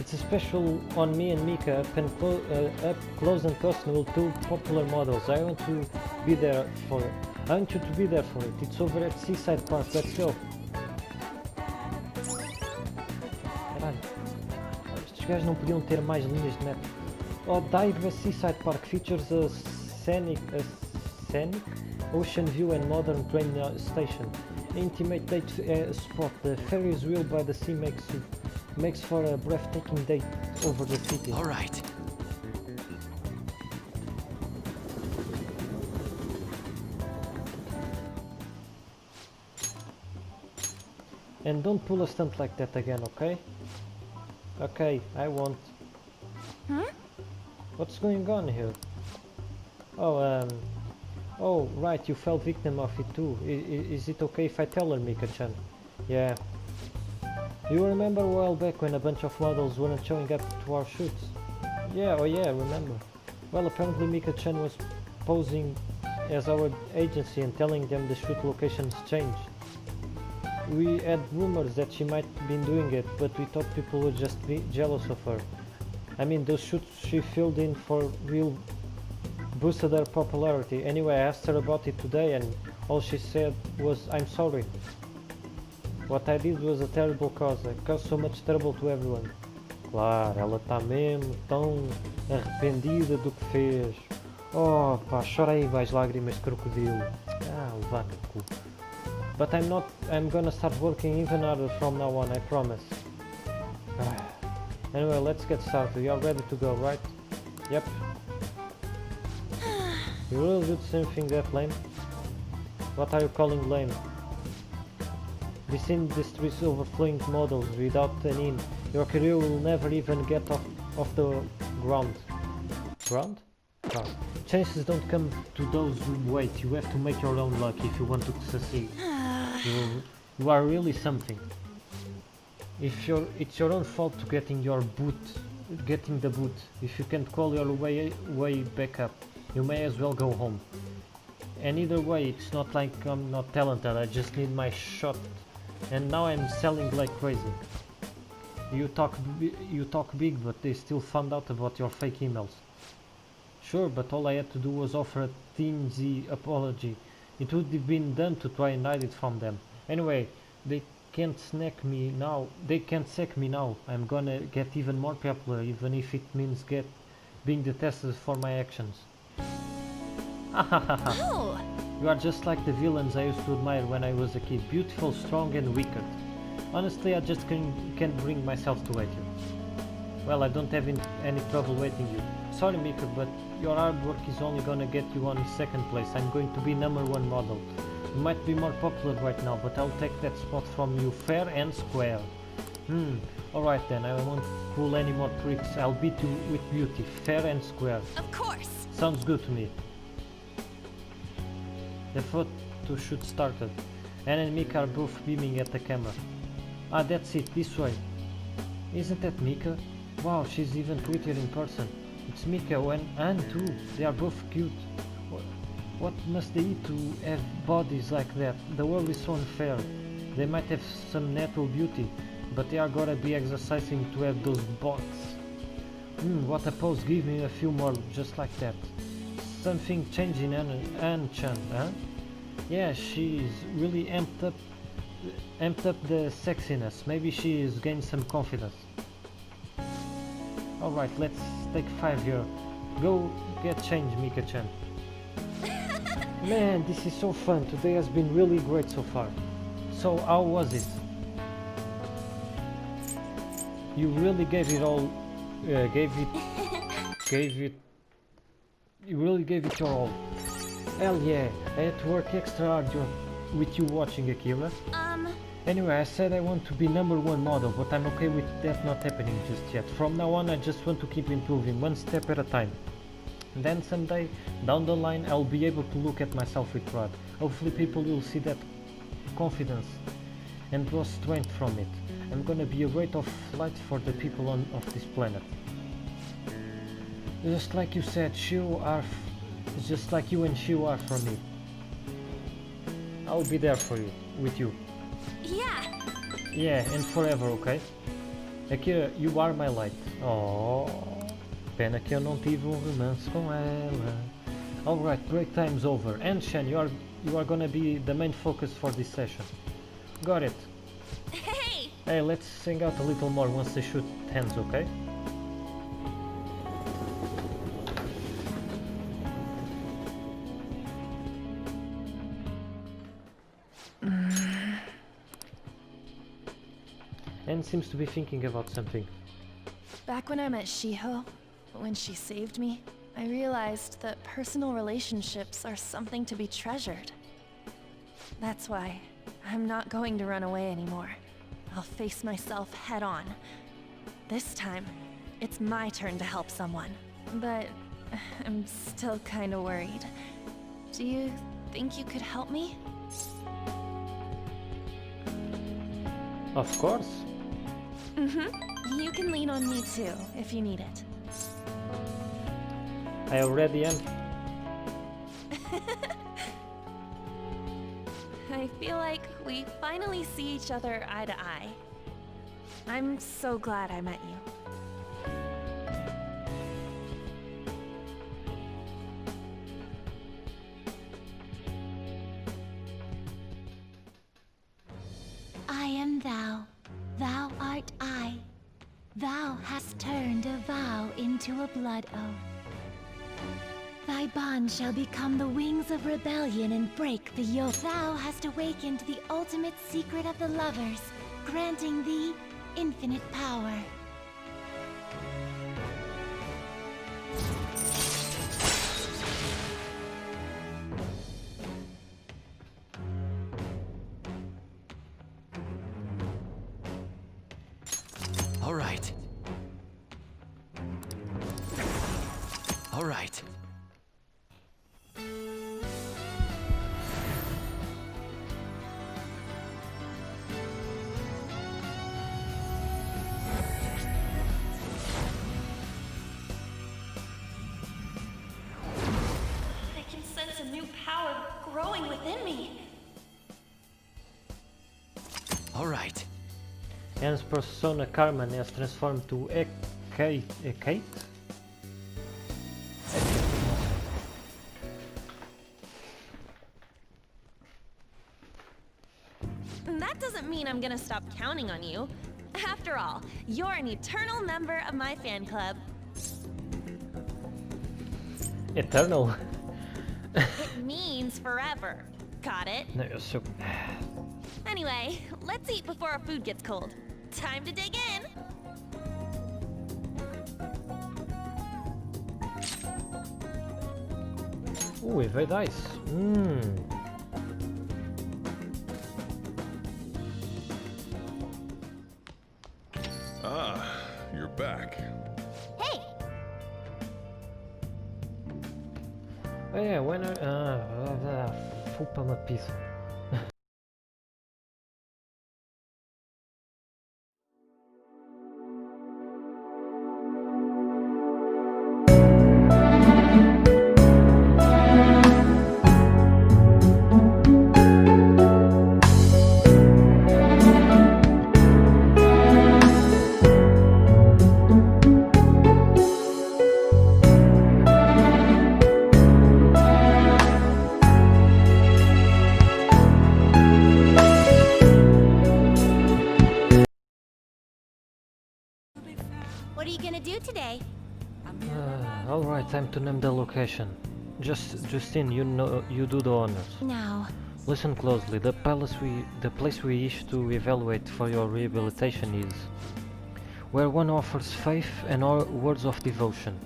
It's a special on me and Mika up close and personal with two popular models. I want you to be there for it. It's over at Seaside Park. Let's go. Caralho. Estes gajos não podiam ter mais linhas de metro. Odaiba Seaside Park features a scenic ocean view and modern train station. Intimate date spot. The Ferris wheel by the sea makes for a breathtaking day over the city. All right. And don't pull a stunt like that again, okay? Okay, I won't. What's going on here? Oh, right, you fell victim of it too. Is it okay if I tell her, Mika-chan? Yeah. You remember a while back when a bunch of models weren't showing up to our shoots? Yeah, oh yeah, I remember. Well, apparently Mika-chan was posing as our agency and telling them the shoot locations changed. We had rumors that she might have been doing it, but we thought people would just be jealous of her. I mean, those shoots she filled in for real boosted her popularity. Anyway, I asked her about it today and all she said was, I'm sorry. What I did was a terrible cause. I caused so much trouble to everyone. Claro, ela está mesmo tão arrependida do que fez. Oh pá, chora aí mais lágrimas de crocodilo. Levar no cu. But I'm gonna start working even harder from now on, I promise. Anyway, let's get started. You are ready to go, right? Yep. You really did something that lame? What are you calling lame? This industry is overflowing models without an in. Your career will never even get off the ground. Ground? Ground. Chances don't come to those who wait. You have to make your own luck if you want to succeed. You are really something. It's your own fault to getting the boot. If you can't call your way back up, you may as well go home. And either way, it's not like I'm not talented. I just need my shot. And now I'm selling like crazy. You talk big, but they still found out about your fake emails. Sure, but all I had to do was offer a teensy apology. It would have been done to try and hide it from them. Anyway, they can't sack me now. I'm gonna get even more popular, even if it means being detested for my actions. Oh! You are just like the villains I used to admire when I was a kid. Beautiful, strong and wicked. Honestly, I just can't bring myself to hate you. Well, I don't have any trouble waiting you. Sorry, Mika, but your hard work is only gonna get you on second place. I'm going to be #1 model. You might be more popular right now, but I'll take that spot from you fair and square. Alright then, I won't pull any more tricks. I'll beat you with beauty, fair and square. Of course! Sounds good to me. The photo shoot started. Anne and Mika are both beaming at the camera. Ah, that's it, this way. Isn't that Mika? Wow, she's even prettier in person. It's Mika and Anne too. They are both cute. What must they eat to have bodies like that? The world is so unfair. They might have some natural beauty, but they are gonna be exercising to have those bots. What a pose. Give me a few more just like that. Something changing Anne-chan, huh? Yeah, she's really amped up the sexiness. Maybe she's gained some confidence. Alright, let's take 5 here. Go get changed, Mika-chan. Man, this is so fun. Today has been really great so far. So, how was it? You really gave it all. You really gave it your all. Hell yeah, I had to work extra hard with you watching, Akira. Anyway, I said I want to be #1 model, but I'm okay with that not happening just yet. From now on, I just want to keep improving, one step at a time. And then someday, down the line, I'll be able to look at myself with pride. Hopefully people will see that confidence and draw strength from it. I'm gonna be a ray of light for the people of this planet. Just like you said, just like you and Shiu are for me. I'll be there for you, with you. Yeah! Yeah, and forever, okay? Akira, you are my light. Oh, pena que eu não tive romance com ela. Alright, break time's over. And Shen, you are gonna be the main focus for this session. Got it. Hey! Hey, let's sing out a little more once the shoot ends, okay? Anne seems to be thinking about something. Back when I met Shiho, when she saved me, I realized that personal relationships are something to be treasured. That's why I'm not going to run away anymore. I'll face myself head on. This time, it's my turn to help someone. But I'm still kinda worried. Do you think you could help me? Of course. You can lean on me too, if you need it. I already am. I feel like we finally see each other eye to eye. I'm so glad I met you. I am thou, thou art I. Thou hast turned a vow into a blood oath. Thy bond shall become the wings of rebellion and break the yoke. Thou hast awakened the ultimate secret of the lovers, granting thee infinite power. All right. I can sense a new power growing within me. All right. Anne's persona Carmen has transformed to Kate? That doesn't mean I'm gonna stop counting on you. After all, you're an eternal member of my fan club. Eternal? It means forever. Got it? No, you're so... Anyway, let's eat before our food gets cold. Time to dig in! Ooh, evade ice. Ah, you're back. Hey! Oh yeah, when fupa uma pizza. What are you gonna do today? Alright, time to name the location. Justine, you do the honors. Now, Listen closely. The place we wish to evaluate for your rehabilitation is where one offers faith and words of devotion.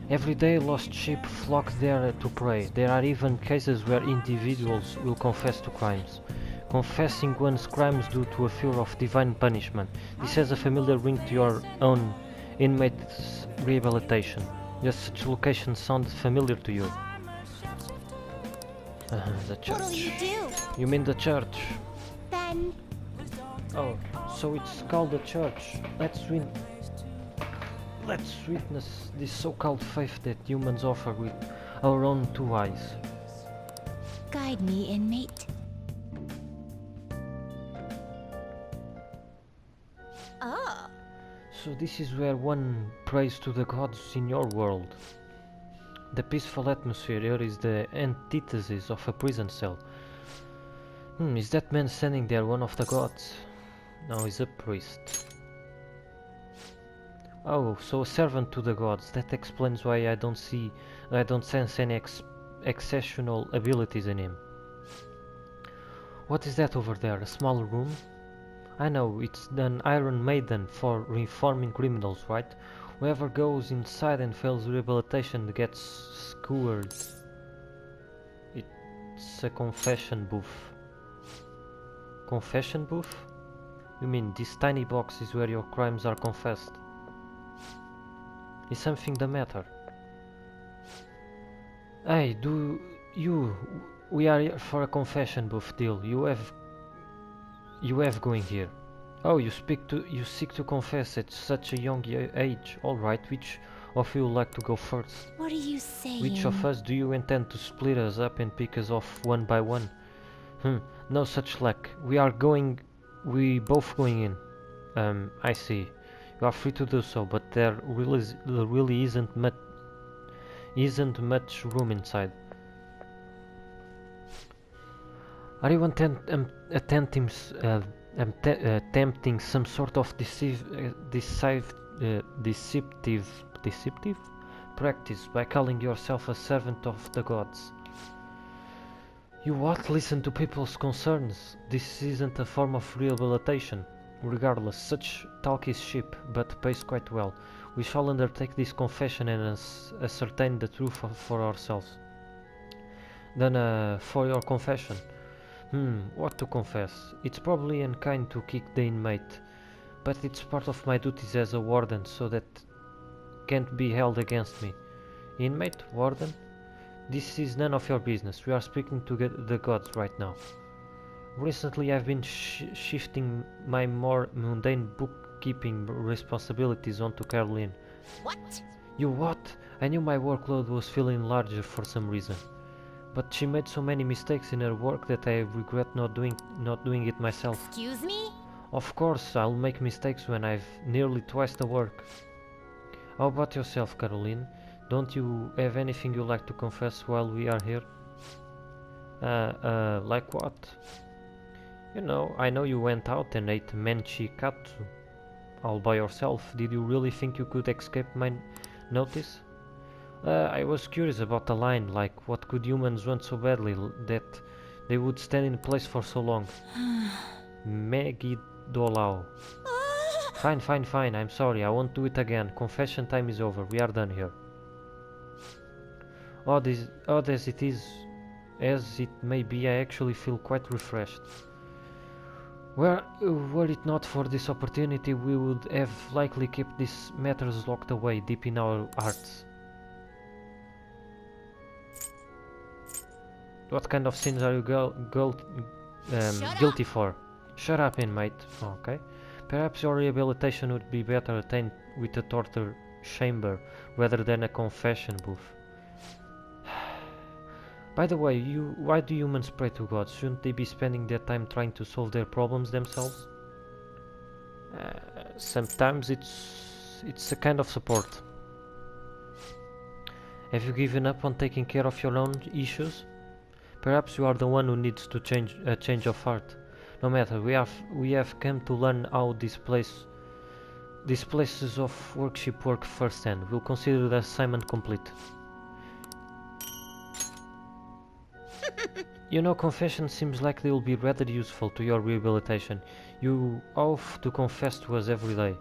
Every day lost sheep flock there to pray. There are even cases where individuals will confess to crimes, confessing one's crimes due to a fear of divine punishment. This has a familiar ring to your own inmate's rehabilitation. Does such location sound familiar to you? The church. What'll you do? You mean the church? then Oh, so it's called the church. Let's witness this so-called faith that humans offer with our own two eyes. guide me, inmate. Oh. So this is where one prays to the gods in your world. The peaceful atmosphere here is the antithesis of a prison cell. Is that man standing there one of the gods? No, he's a priest. Oh, so a servant to the gods. That explains why I don't sense any exceptional abilities in him. What is that over there? A small room? I know, it's an Iron Maiden for reforming criminals, right? Whoever goes inside and fails rehabilitation gets skewered. It's a confession booth. Confession booth? You mean this tiny box is where your crimes are confessed? Is something the matter? Hey, we are here for a confession booth deal. You have going here. Oh, you seek to confess at such a young age. All right, which of you would like to go first? What are you saying? Which of us do you intend to split us up and pick us off one by one? No such luck. We both going in. I see. You are free to do so, but there really isn't much room inside. Are you attempting some sort of deceptive practice by calling yourself a servant of the gods? You what? Listen to people's concerns. This isn't a form of rehabilitation. Regardless, such talk is cheap, but pays quite well. We shall undertake this confession and ascertain the truth for ourselves. Then, for your confession. What to confess? It's probably unkind to kick the inmate, but it's part of my duties as a warden, so that can't be held against me. Inmate? Warden? This is none of your business. We are speaking to the gods right now. Recently I've been shifting my more mundane bookkeeping responsibilities onto Caroline. What? You what? I knew my workload was feeling larger for some reason. But she made so many mistakes in her work that I regret not doing it myself. Excuse me? Of course, I'll make mistakes when I've nearly twice the work. How about yourself, Caroline? Don't you have anything you'd like to confess while we are here? Like what? You know, I know you went out and ate menchi katsu all by yourself. Did you really think you could escape my notice? I was curious about the line, like what could humans want so badly that they would stand in place for so long? Megiddo Dolau. Fine, I'm sorry, I won't do it again. Confession time is over, we are done here. Odd as it may be, I actually feel quite refreshed. Were it not for this opportunity, we would have likely kept these matters locked away deep in our hearts. What kind of sins are you guilty for? Shut up, inmate. Okay. Perhaps your rehabilitation would be better attained with a torture chamber rather than a confession booth. By the way, why do humans pray to God? Shouldn't they be spending their time trying to solve their problems themselves? Sometimes it's a kind of support. Have you given up on taking care of your own issues? Perhaps you are the one who needs to change of heart. No matter, we have come to learn how these places of worship work firsthand. We'll consider the assignment complete. You know, confession seems like they will be rather useful to your rehabilitation. You have to confess to us every day.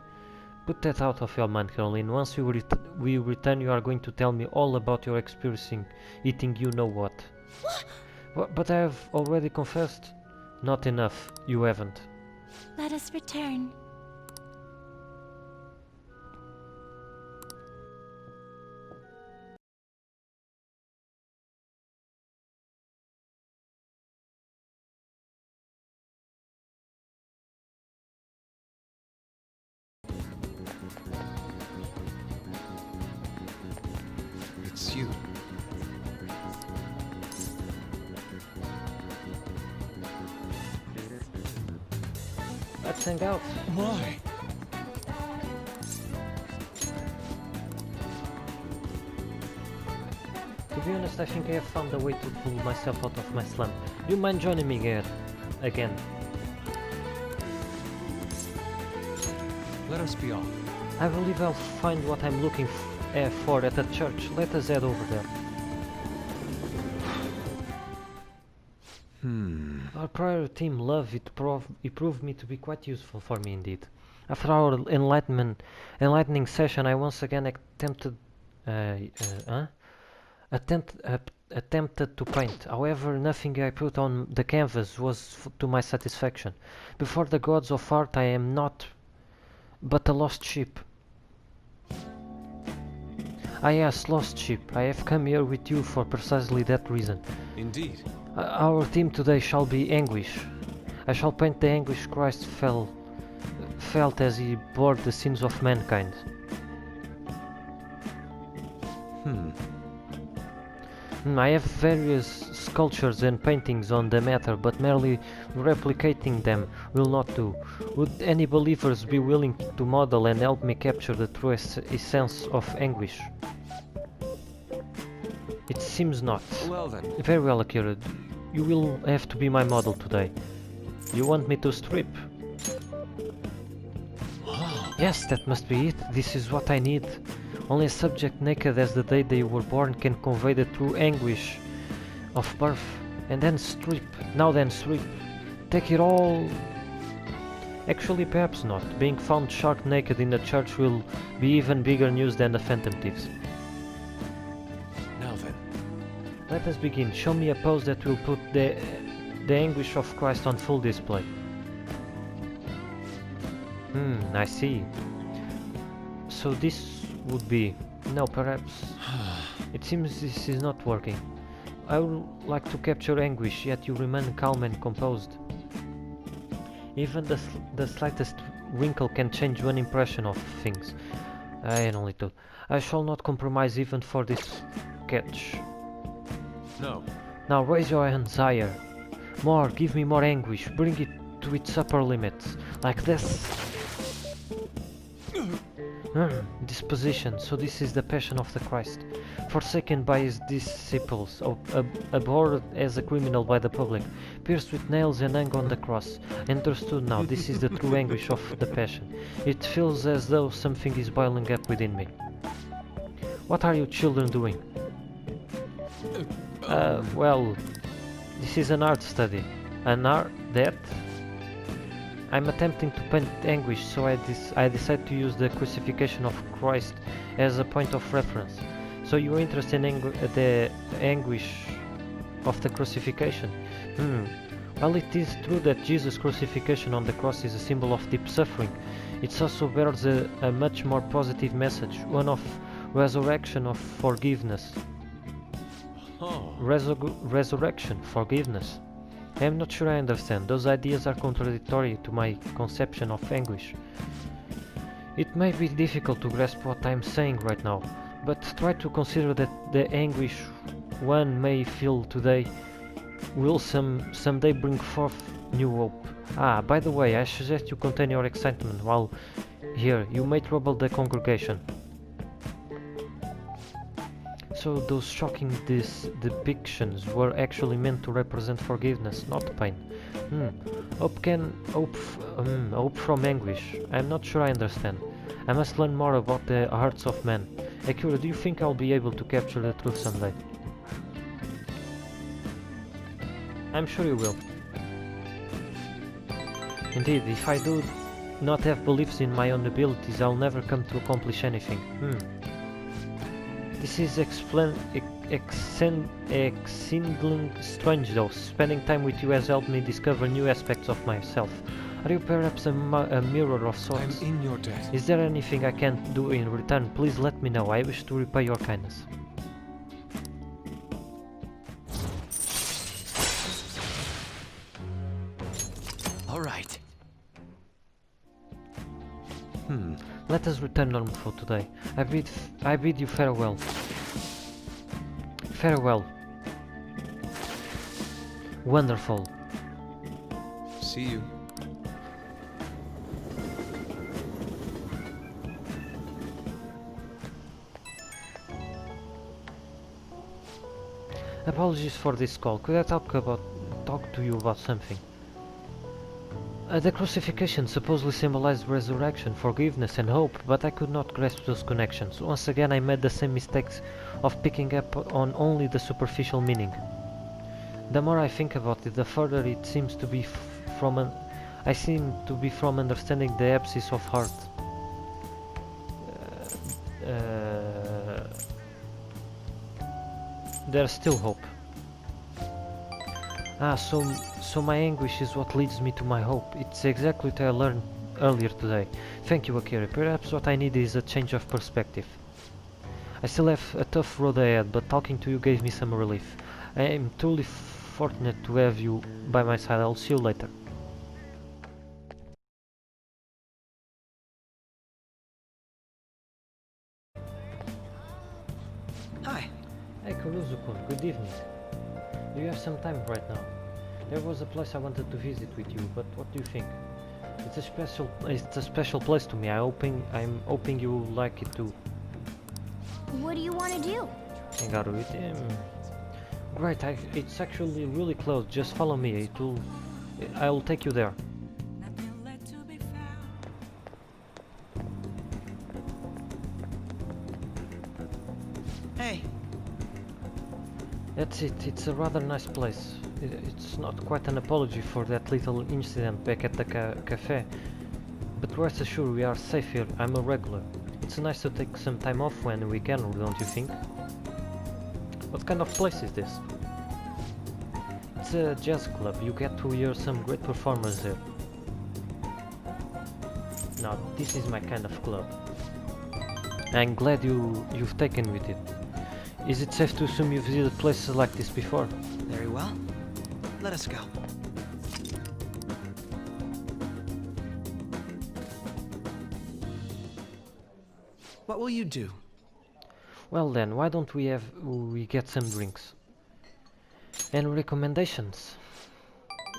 Put that out of your mind, Caroline. Once we return, you are going to tell me all about your experiencing eating you know what. But I have already confessed. Not enough. You haven't. Let us return. It's you. Let's hang out. Why? To be honest, I think I have found a way to pull myself out of my slump. Do you mind joining me again? Let us be off. I believe I'll find what I'm looking for at the church. Let us head over there. Our prior team love it proved me to be quite useful for me indeed. After our enlightening session, I once again attempted to paint. However, nothing I put on the canvas was to my satisfaction. Before the gods of art, I am not but a lost sheep. Ah yes, lost sheep. I have come here with you for precisely that reason. Indeed. Our theme today shall be anguish. I shall paint the anguish Christ felt as he bore the sins of mankind. I have various sculptures and paintings on the matter, but merely replicating them will not do. Would any believers be willing to model and help me capture the true essence of anguish? It seems not. Well then. Very well, Akira. You will have to be my model today. You want me to strip? Yes, that must be it. This is what I need. Only a subject naked as the day they were born can convey the true anguish of birth. And then strip. Now then strip. Take it all. Actually, perhaps not. Being found stark naked in the church will be even bigger news than the Phantom Thieves. Now then. Let us begin. Show me a pose that will put the anguish of Christ on full display. I see. So this would be No, perhaps. It seems this is not working. I would like to capture anguish, yet you remain calm and composed. Even the slightest wrinkle can change one impression of things. I only thought. I shall not compromise even for this sketch. No. Now raise your hands higher. More, give me more anguish. Bring it to its upper limits. Like this. This position, so this is the passion of the Christ. Forsaken by his disciples, abhorred as a criminal by the public, pierced with nails and hung on the cross. Understood now, this is the true anguish of the passion. It feels as though something is boiling up within me. What are you children doing? Well, this is an art study. An art that? I'm attempting to paint anguish, so I decided to use the crucifixion of Christ as a point of reference. So you're interested in the anguish of the crucifixion? Well, it is true that Jesus' crucifixion on the cross is a symbol of deep suffering. It also bears a much more positive message, one of resurrection of forgiveness. Resurrection, forgiveness. I am not sure I understand. Those ideas are contradictory to my conception of anguish. It may be difficult to grasp what I am saying right now, but try to consider that the anguish one may feel today will someday bring forth new hope. Ah, by the way, I suggest you contain your excitement while here. You may trouble the congregation. So those shocking depictions were actually meant to represent forgiveness, not pain. Hope from anguish. I'm not sure I understand. I must learn more about the hearts of men. Akira, do you think I'll be able to capture the truth someday? I'm sure you will. Indeed, if I do not have beliefs in my own abilities, I'll never come to accomplish anything. This is exceedingly strange though. Spending time with you has helped me discover new aspects of myself. Are you perhaps a mirror of sorts? I'm in your debt. Is there anything I can do in return? Please let me know. I wish to repay your kindness. All right. Let us return normal for today. I bid you farewell. Farewell. Wonderful. See you. Apologies for this call. Could I talk to you about something? The crucifixion supposedly symbolized resurrection, forgiveness and hope, but I could not grasp those connections. Once again I made the same mistakes of picking up on only the superficial meaning. The more I think about it, the further it seems to be from understanding the abscess of heart. There's still hope. So my anguish is what leads me to my hope. It's exactly what I learned earlier today. Thank you, Akira. Perhaps what I need is a change of perspective. I still have a tough road ahead, but talking to you gave me some relief. I am truly fortunate to have you by my side. I'll see you later. Hi. Hey Kuruzu-kun, good evening. Do you have some time right now? There was a place I wanted to visit with you, but what do you think? It's a special place to me. I'm hoping you like it too. What do you want to do? Great, it's actually really close. Just follow me. I'll take you there. Hey. That's it. It's a rather nice place. It's not quite an apology for that little incident back at the cafe, but rest assured we are safe here. I'm a regular. It's nice to take some time off when we can, don't you think? What kind of place is this? It's a jazz club. You get to hear some great performers there. Now, this is my kind of club. I'm glad you've taken with it. Is it safe to assume you've visited places like this before? Very well. Let us go. What will you do? Well then, why don't we get some drinks? And recommendations?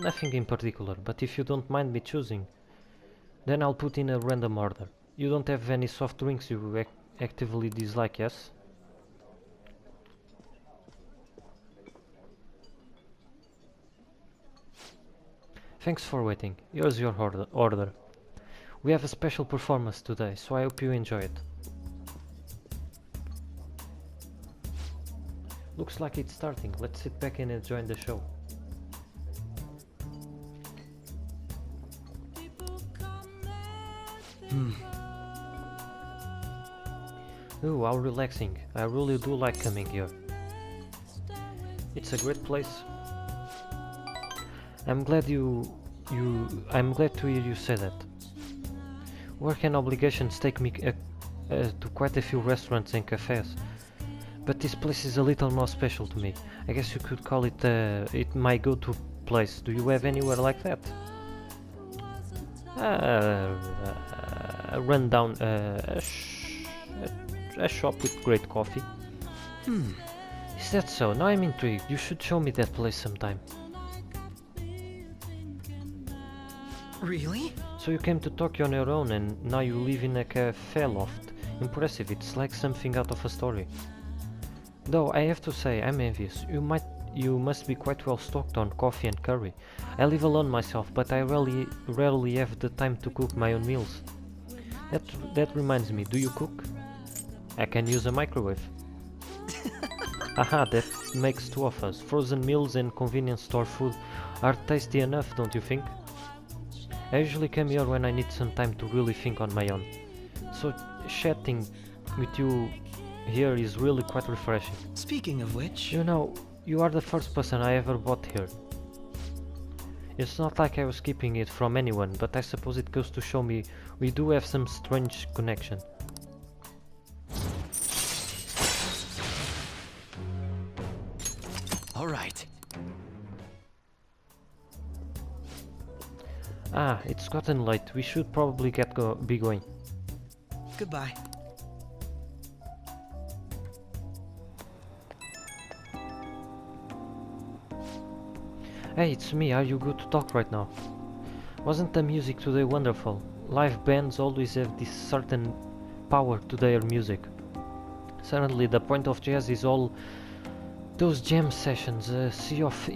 Nothing in particular, but if you don't mind me choosing, then I'll put in a random order. You don't have any soft drinks you actively dislike, yes? Thanks for waiting. Here's your order. We have a special performance today, so I hope you enjoy it. Looks like it's starting. Let's sit back and enjoy the show. Ooh, how relaxing. I really do like coming here. It's a great place. I'm glad to hear you say that. Work and obligations take me to quite a few restaurants and cafes, but this place is a little more special to me. I guess you could call it my go-to place. Do you have anywhere like that? A rundown, a shop with great coffee. Is that so? Now I'm intrigued. You should show me that place sometime. Really? So you came to Tokyo on your own and now you live in a cafe loft. Impressive, it's like something out of a story. Though I have to say, I'm envious. You must be quite well stocked on coffee and curry. I live alone myself, but I rarely have the time to cook my own meals. That reminds me, do you cook? I can use a microwave. Aha, that makes two of us. Frozen meals and convenience store food are tasty enough, don't you think? I usually come here when I need some time to really think on my own. So chatting with you here is really quite refreshing. Speaking of which... You know, you are the first person I ever bought here. It's not like I was keeping it from anyone, but I suppose it goes to show me we do have some strange connection. All right. Ah, it's gotten late. We should probably be going. Goodbye. Hey, it's me. Are you good to talk right now? Wasn't the music today wonderful? Live bands always have this certain power to their music. Certainly, the point of jazz is all those jam sessions, a sea of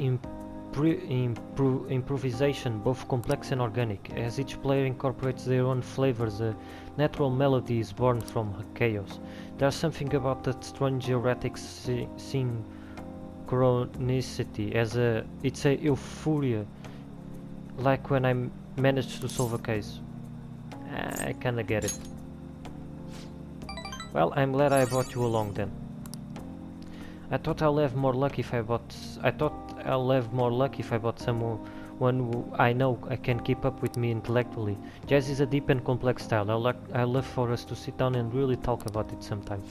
improvisation, both complex and organic. As each player incorporates their own flavors, a natural melody is born from chaos. There's something about that strange erratic synchronicity, it's a euphoria, like when I managed to solve a case. I kinda get it. Well, I'm glad I brought you along then. I thought I'll have more luck if I bought someone who I know I can keep up with me intellectually. Jazz is a deep and complex style. I love for us to sit down and really talk about it sometime.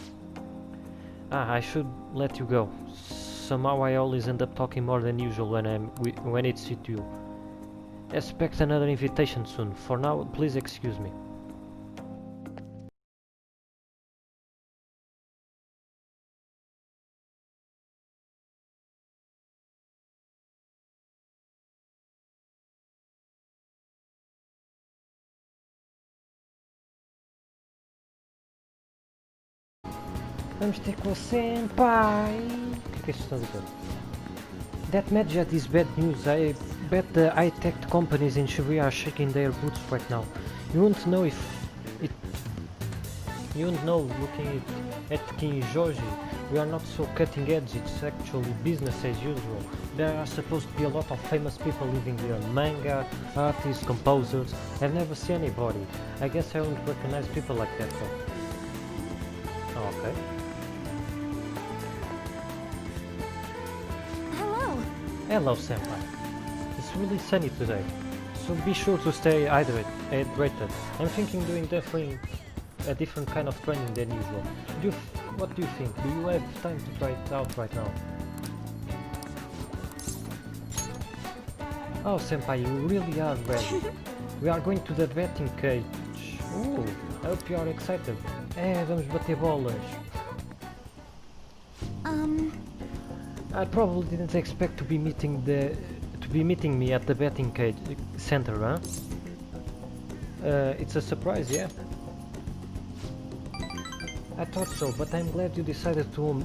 I should let you go. Somehow I always end up talking more than usual when it's with you. Expect another invitation soon. For now, please excuse me. Vamos ter com o senpai. O que é isto está a dizer? That Medjed is bad news. I bet the high-tech companies in Shibuya are shaking their boots right now. You won't know looking at Kinjoji. We are not so cutting edge, it's actually business as usual. There are supposed to be a lot of famous people living here. Manga, artists, composers. I've never seen anybody. I guess I won't recognize people like that though. Oh, okay. Hello, senpai. It's really sunny today, so be sure to stay hydrated. I'm thinking doing a different kind of training than usual. What do you think? Do you have time to try it out right now? Oh, senpai, you really are ready. We are going to the betting cage. Ooh, I hope you are excited. Vamos bater bolas. I probably didn't expect to be meeting me at the betting cage center, huh? It's a surprise, yeah. I thought so, but I'm glad you decided to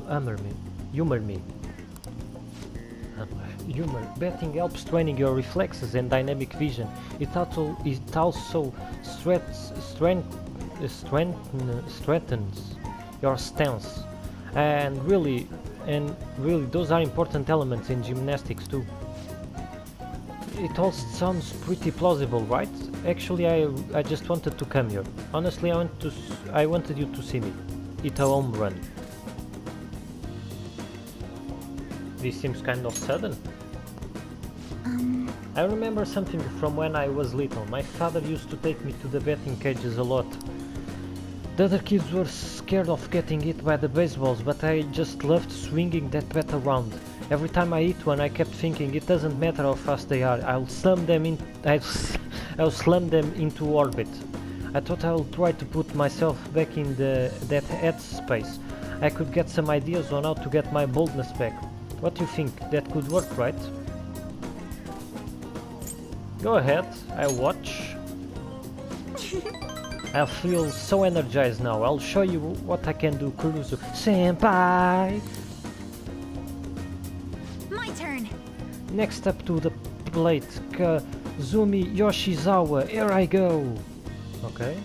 humor me. Humor. Betting helps training your reflexes and dynamic vision. It also strengthens your stance. And really, those are important elements in gymnastics too. It all sounds pretty plausible, right? Actually, I just wanted to come here. Honestly, I wanted you to see me. It's a home run. This seems kind of sudden. I remember something from when I was little. My father used to take me to the betting cages a lot. The other kids were scared of getting hit by the baseballs, but I just loved swinging that bat around. Every time I hit one, I kept thinking, it doesn't matter how fast they are, I'll slam them into orbit. I thought I'll try to put myself back in that headspace. I could get some ideas on how to get my boldness back. What do you think? That could work, right? Go ahead, I'll watch. I feel so energized now. I'll show you what I can do, Kurusu. Senpai! My turn. Next up to the plate, Kazumi Yoshizawa. Here I go. Okay.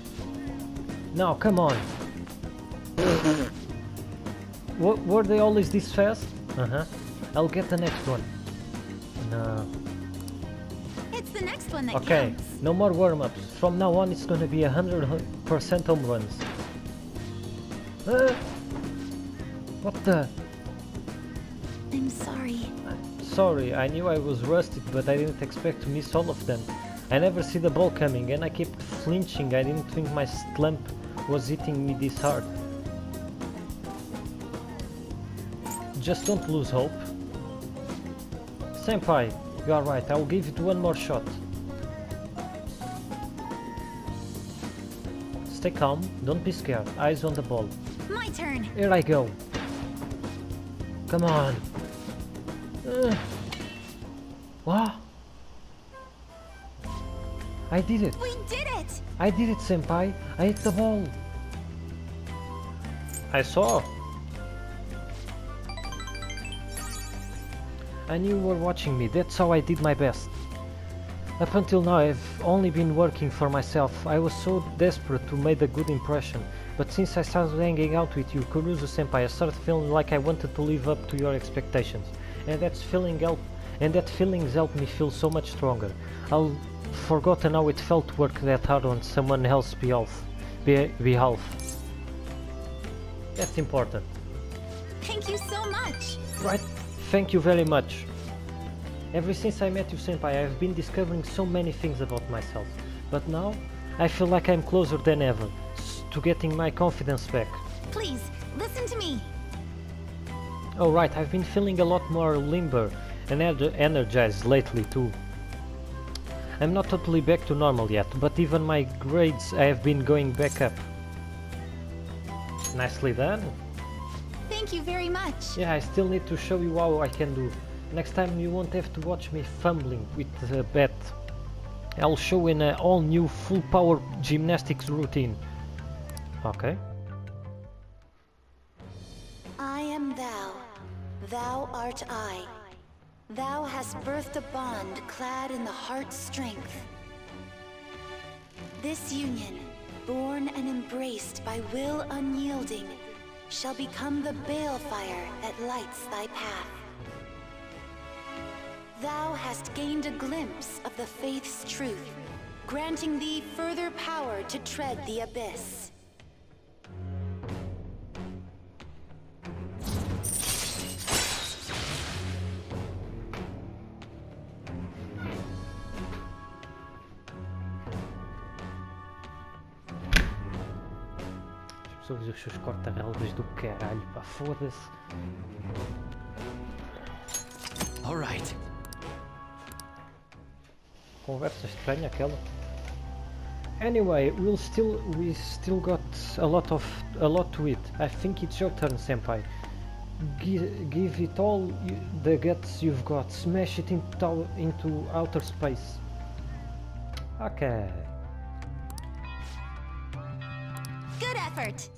Now, come on. Were they always this fast? I'll get the next one. No. It's the next one that Okay, counts. no more warm-ups. From now on, it's gonna be 100% home runs. What the? I'm sorry. Sorry, I knew I was rusted, but I didn't expect to miss all of them. I never see the ball coming, and I kept flinching. I didn't think my slump was hitting me this hard. Just don't lose hope. Senpai, you are right. I will give it one more shot. Stay calm. Don't be scared. Eyes on the ball. My turn. Here I go. Come on. What? I did it. We did it. I did it, senpai. I hit the ball. I saw. I knew you were watching me. That's how I did my best. Up until now, I've only been working for myself. I was so desperate to make a good impression. But since I started hanging out with you, Kurusu-senpai, I started feeling like I wanted to live up to your expectations. And that feelings helped me feel so much stronger. I've forgotten how it felt to work that hard on someone else's behalf. That's important. Thank you so much. Right, thank you very much. Ever since I met you, senpai, I've been discovering so many things about myself. But now, I feel like I'm closer than ever to getting my confidence back. Please, listen to me. Oh right, I've been feeling a lot more limber and energized lately too. I'm not totally back to normal yet, but even my grades have been going back up. Nicely done. Thank you very much. Yeah, I still need to show you how I can do. Next time you won't have to watch me fumbling with the bat. I'll show in an all new full power gymnastics routine. Okay. I am thou, thou art I. Thou hast birthed a bond clad in the heart's strength. This union, born and embraced by will unyielding, shall become the balefire that lights thy path. Thou hast gained a glimpse of the faith's truth, granting thee further power to tread the abyss. Só os seus corta-relvas do caralho, pá, foda-se. Alright. Conversa estranha aquela. Anyway, we still got a lot to eat. I think it's your turn, senpai. Give it all the guts you've got. Smash it into outer space. Okay. Good effort!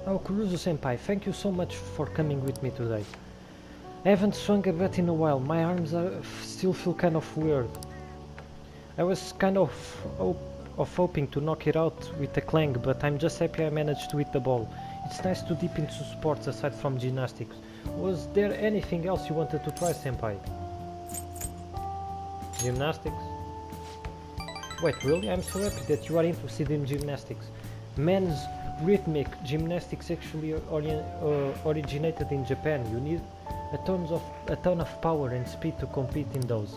Oh, Kuruzu-senpai, thank you so much for coming with me today. I haven't swung a bat in a while, my arms still feel kind of weird. I was kind of hoping to knock it out with a clang, but I'm just happy I managed to hit the ball. It's nice to dip into sports aside from gymnastics. Was there anything else you wanted to try, senpai? Gymnastics? Wait, really? I'm so happy that you are interested in gymnastics. Men's rhythmic gymnastics actually originated in Japan. You need a ton of power and speed to compete in those.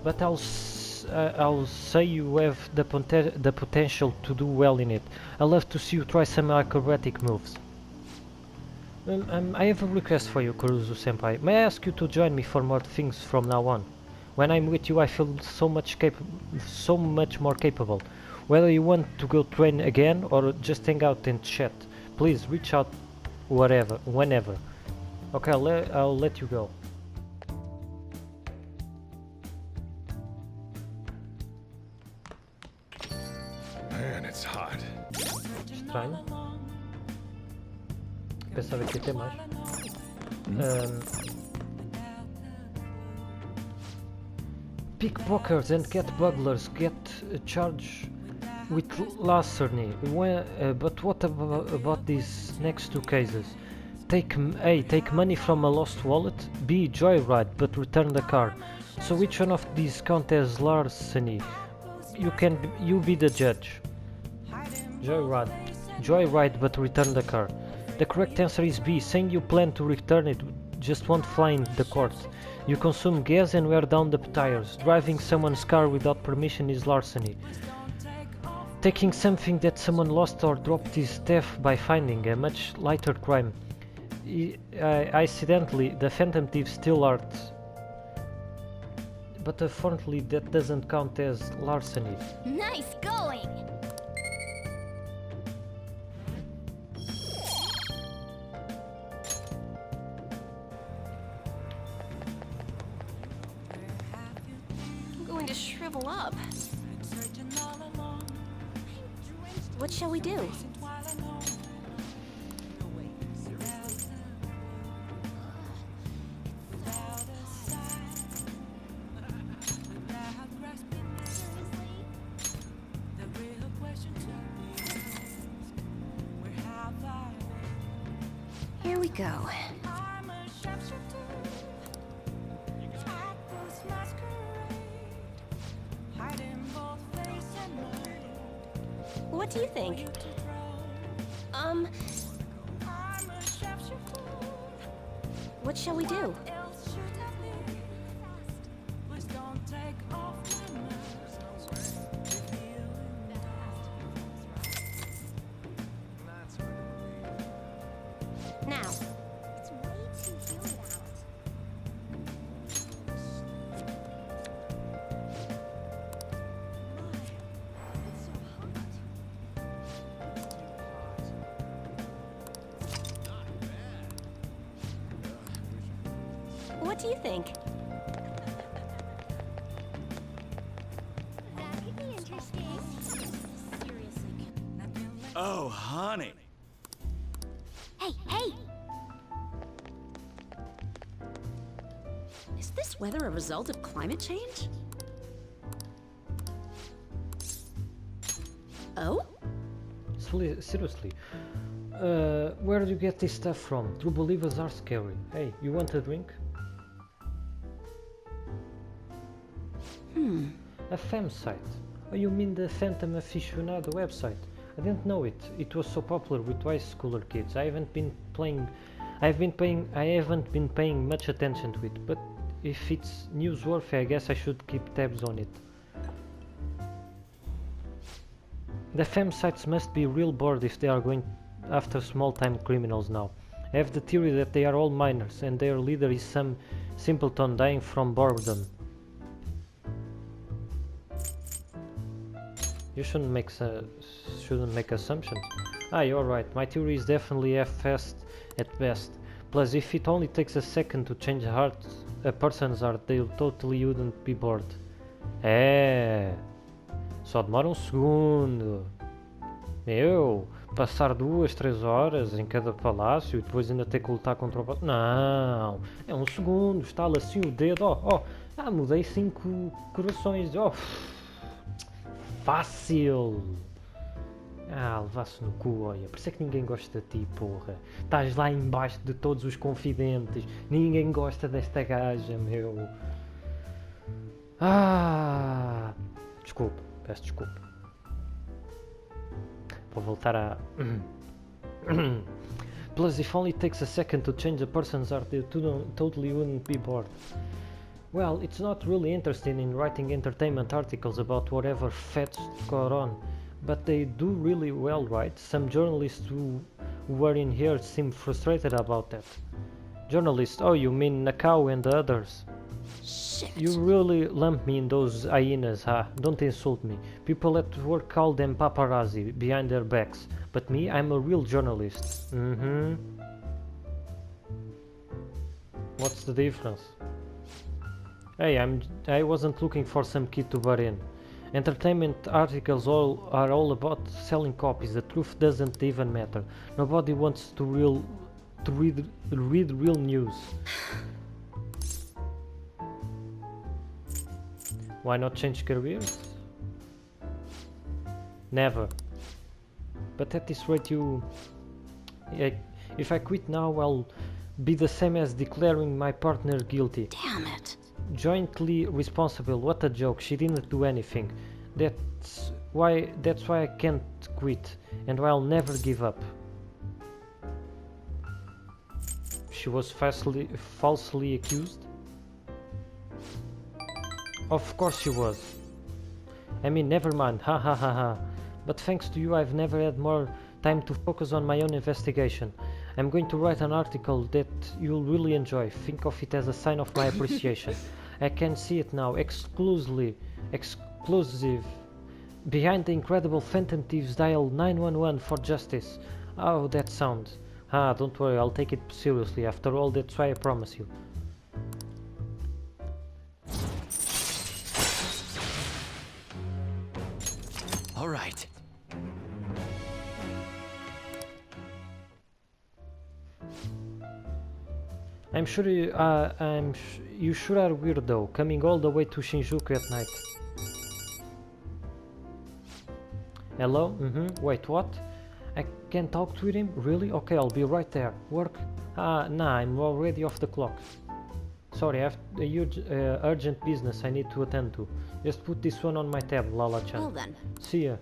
But I'll say you have the potential to do well in it. I'd love to see you try some acrobatic moves. I have a request for you, Kuruzu-senpai. May I ask you to join me for more things from now on? When I'm with you, I feel so much more capable. Whether you want to go train again or just hang out and chat, please reach out whenever. Okay, I'll let you go. Man, it's hot. Estranho. Pensava que ia ter mais. Pickpockets and cat burglars get charged with larceny. But what about these next two cases? A. Take money from a lost wallet. B. Joyride but return the car. So which one of these count as larceny? You be the judge. Joyride but return the car. The correct answer is B. Saying you plan to return it just won't fly in the court. You consume gas and wear down the tires. Driving someone's car without permission is larceny. Taking something that someone lost or dropped is theft by finding, a much lighter crime. Incidentally, the Phantom Thieves steal art. But unfortunately that doesn't count as larceny. Nice going! I'm going to shrivel up. What shall we do? Here we go. What do you think? What shall we do? Now. What do you think? That could be interesting. Seriously. Oh, honey. Hey! Is this weather a result of climate change? Oh? Seriously. Where do you get this stuff from? True believers are scary. Hey, you want a drink? A fam site. Oh, you mean the Phantom Aficionado website? I didn't know it. It was so popular with high schooler kids. I haven't been paying much attention to it, but if it's newsworthy, I guess I should keep tabs on it. The fem sites must be real bored if they are going after small-time criminals now. I have the theory that they are all minors and their leader is some simpleton dying from boredom. You shouldn't make assumptions. Ah, you're right. My theory is definitely F-fast at best. Plus, if it only takes a second to change a person's heart, they totally wouldn't be bored. É, só demora um segundo. Meu, passar 2, 3 horas em cada palácio e depois ainda ter que lutar contra o... Não, é um segundo, estala assim o dedo, mudei 5 corações, fácil. Levar-se no cu, olha, por isso é que ninguém gosta de ti, porra. Estás lá embaixo de todos os confidentes, ninguém gosta desta gaja, meu. Desculpa, peço desculpa. Vou voltar a... Plus, if only takes a second to change a person's heart, they totally wouldn't be bored. Well, it's not really interested in writing entertainment articles about whatever fads got on, but they do really well, right? Some journalists who were in here seem frustrated about that. Journalists? Oh, you mean Nakao and the others? Shit. You really lump me in those hyenas, huh? Don't insult me. People at work call them paparazzi behind their backs, but me, I'm a real journalist. What's the difference? Hey, I wasn't looking for some kid to butt in. Entertainment articles are all about selling copies. The truth doesn't even matter. Nobody wants to read real news. Why not change careers? Never. But at this rate if I quit now, I'll be the same as declaring my partner guilty. Damn it. Jointly responsible, what a joke, she didn't do anything. That's why I can't quit, and I'll never give up. She was falsely accused? Of course she was. I mean, never mind, ha ha ha ha. But thanks to you, I've never had more time to focus on my own investigation. I'm going to write an article that you'll really enjoy. Think of it as a sign of my appreciation. I can see it now, exclusive. Behind the incredible Phantom Thieves, dial 911 for justice. Oh, that sound. Don't worry, I'll take it seriously. After all, that's why I promise you. All right. I'm sure you sure are weird though, coming all the way to Shinjuku at night. Hello? Wait, what? I can talk to him? Really? Okay, I'll be right there. Work? Nah, I'm already off the clock. Sorry, I have a huge urgent business I need to attend to. Just put this one on my tab, Lala-chan. Well then. See ya.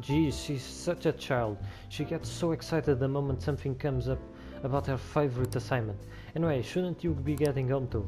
Geez, she's such a child. She gets so excited the moment something comes up about her favorite assignment. Anyway, shouldn't you be getting home too?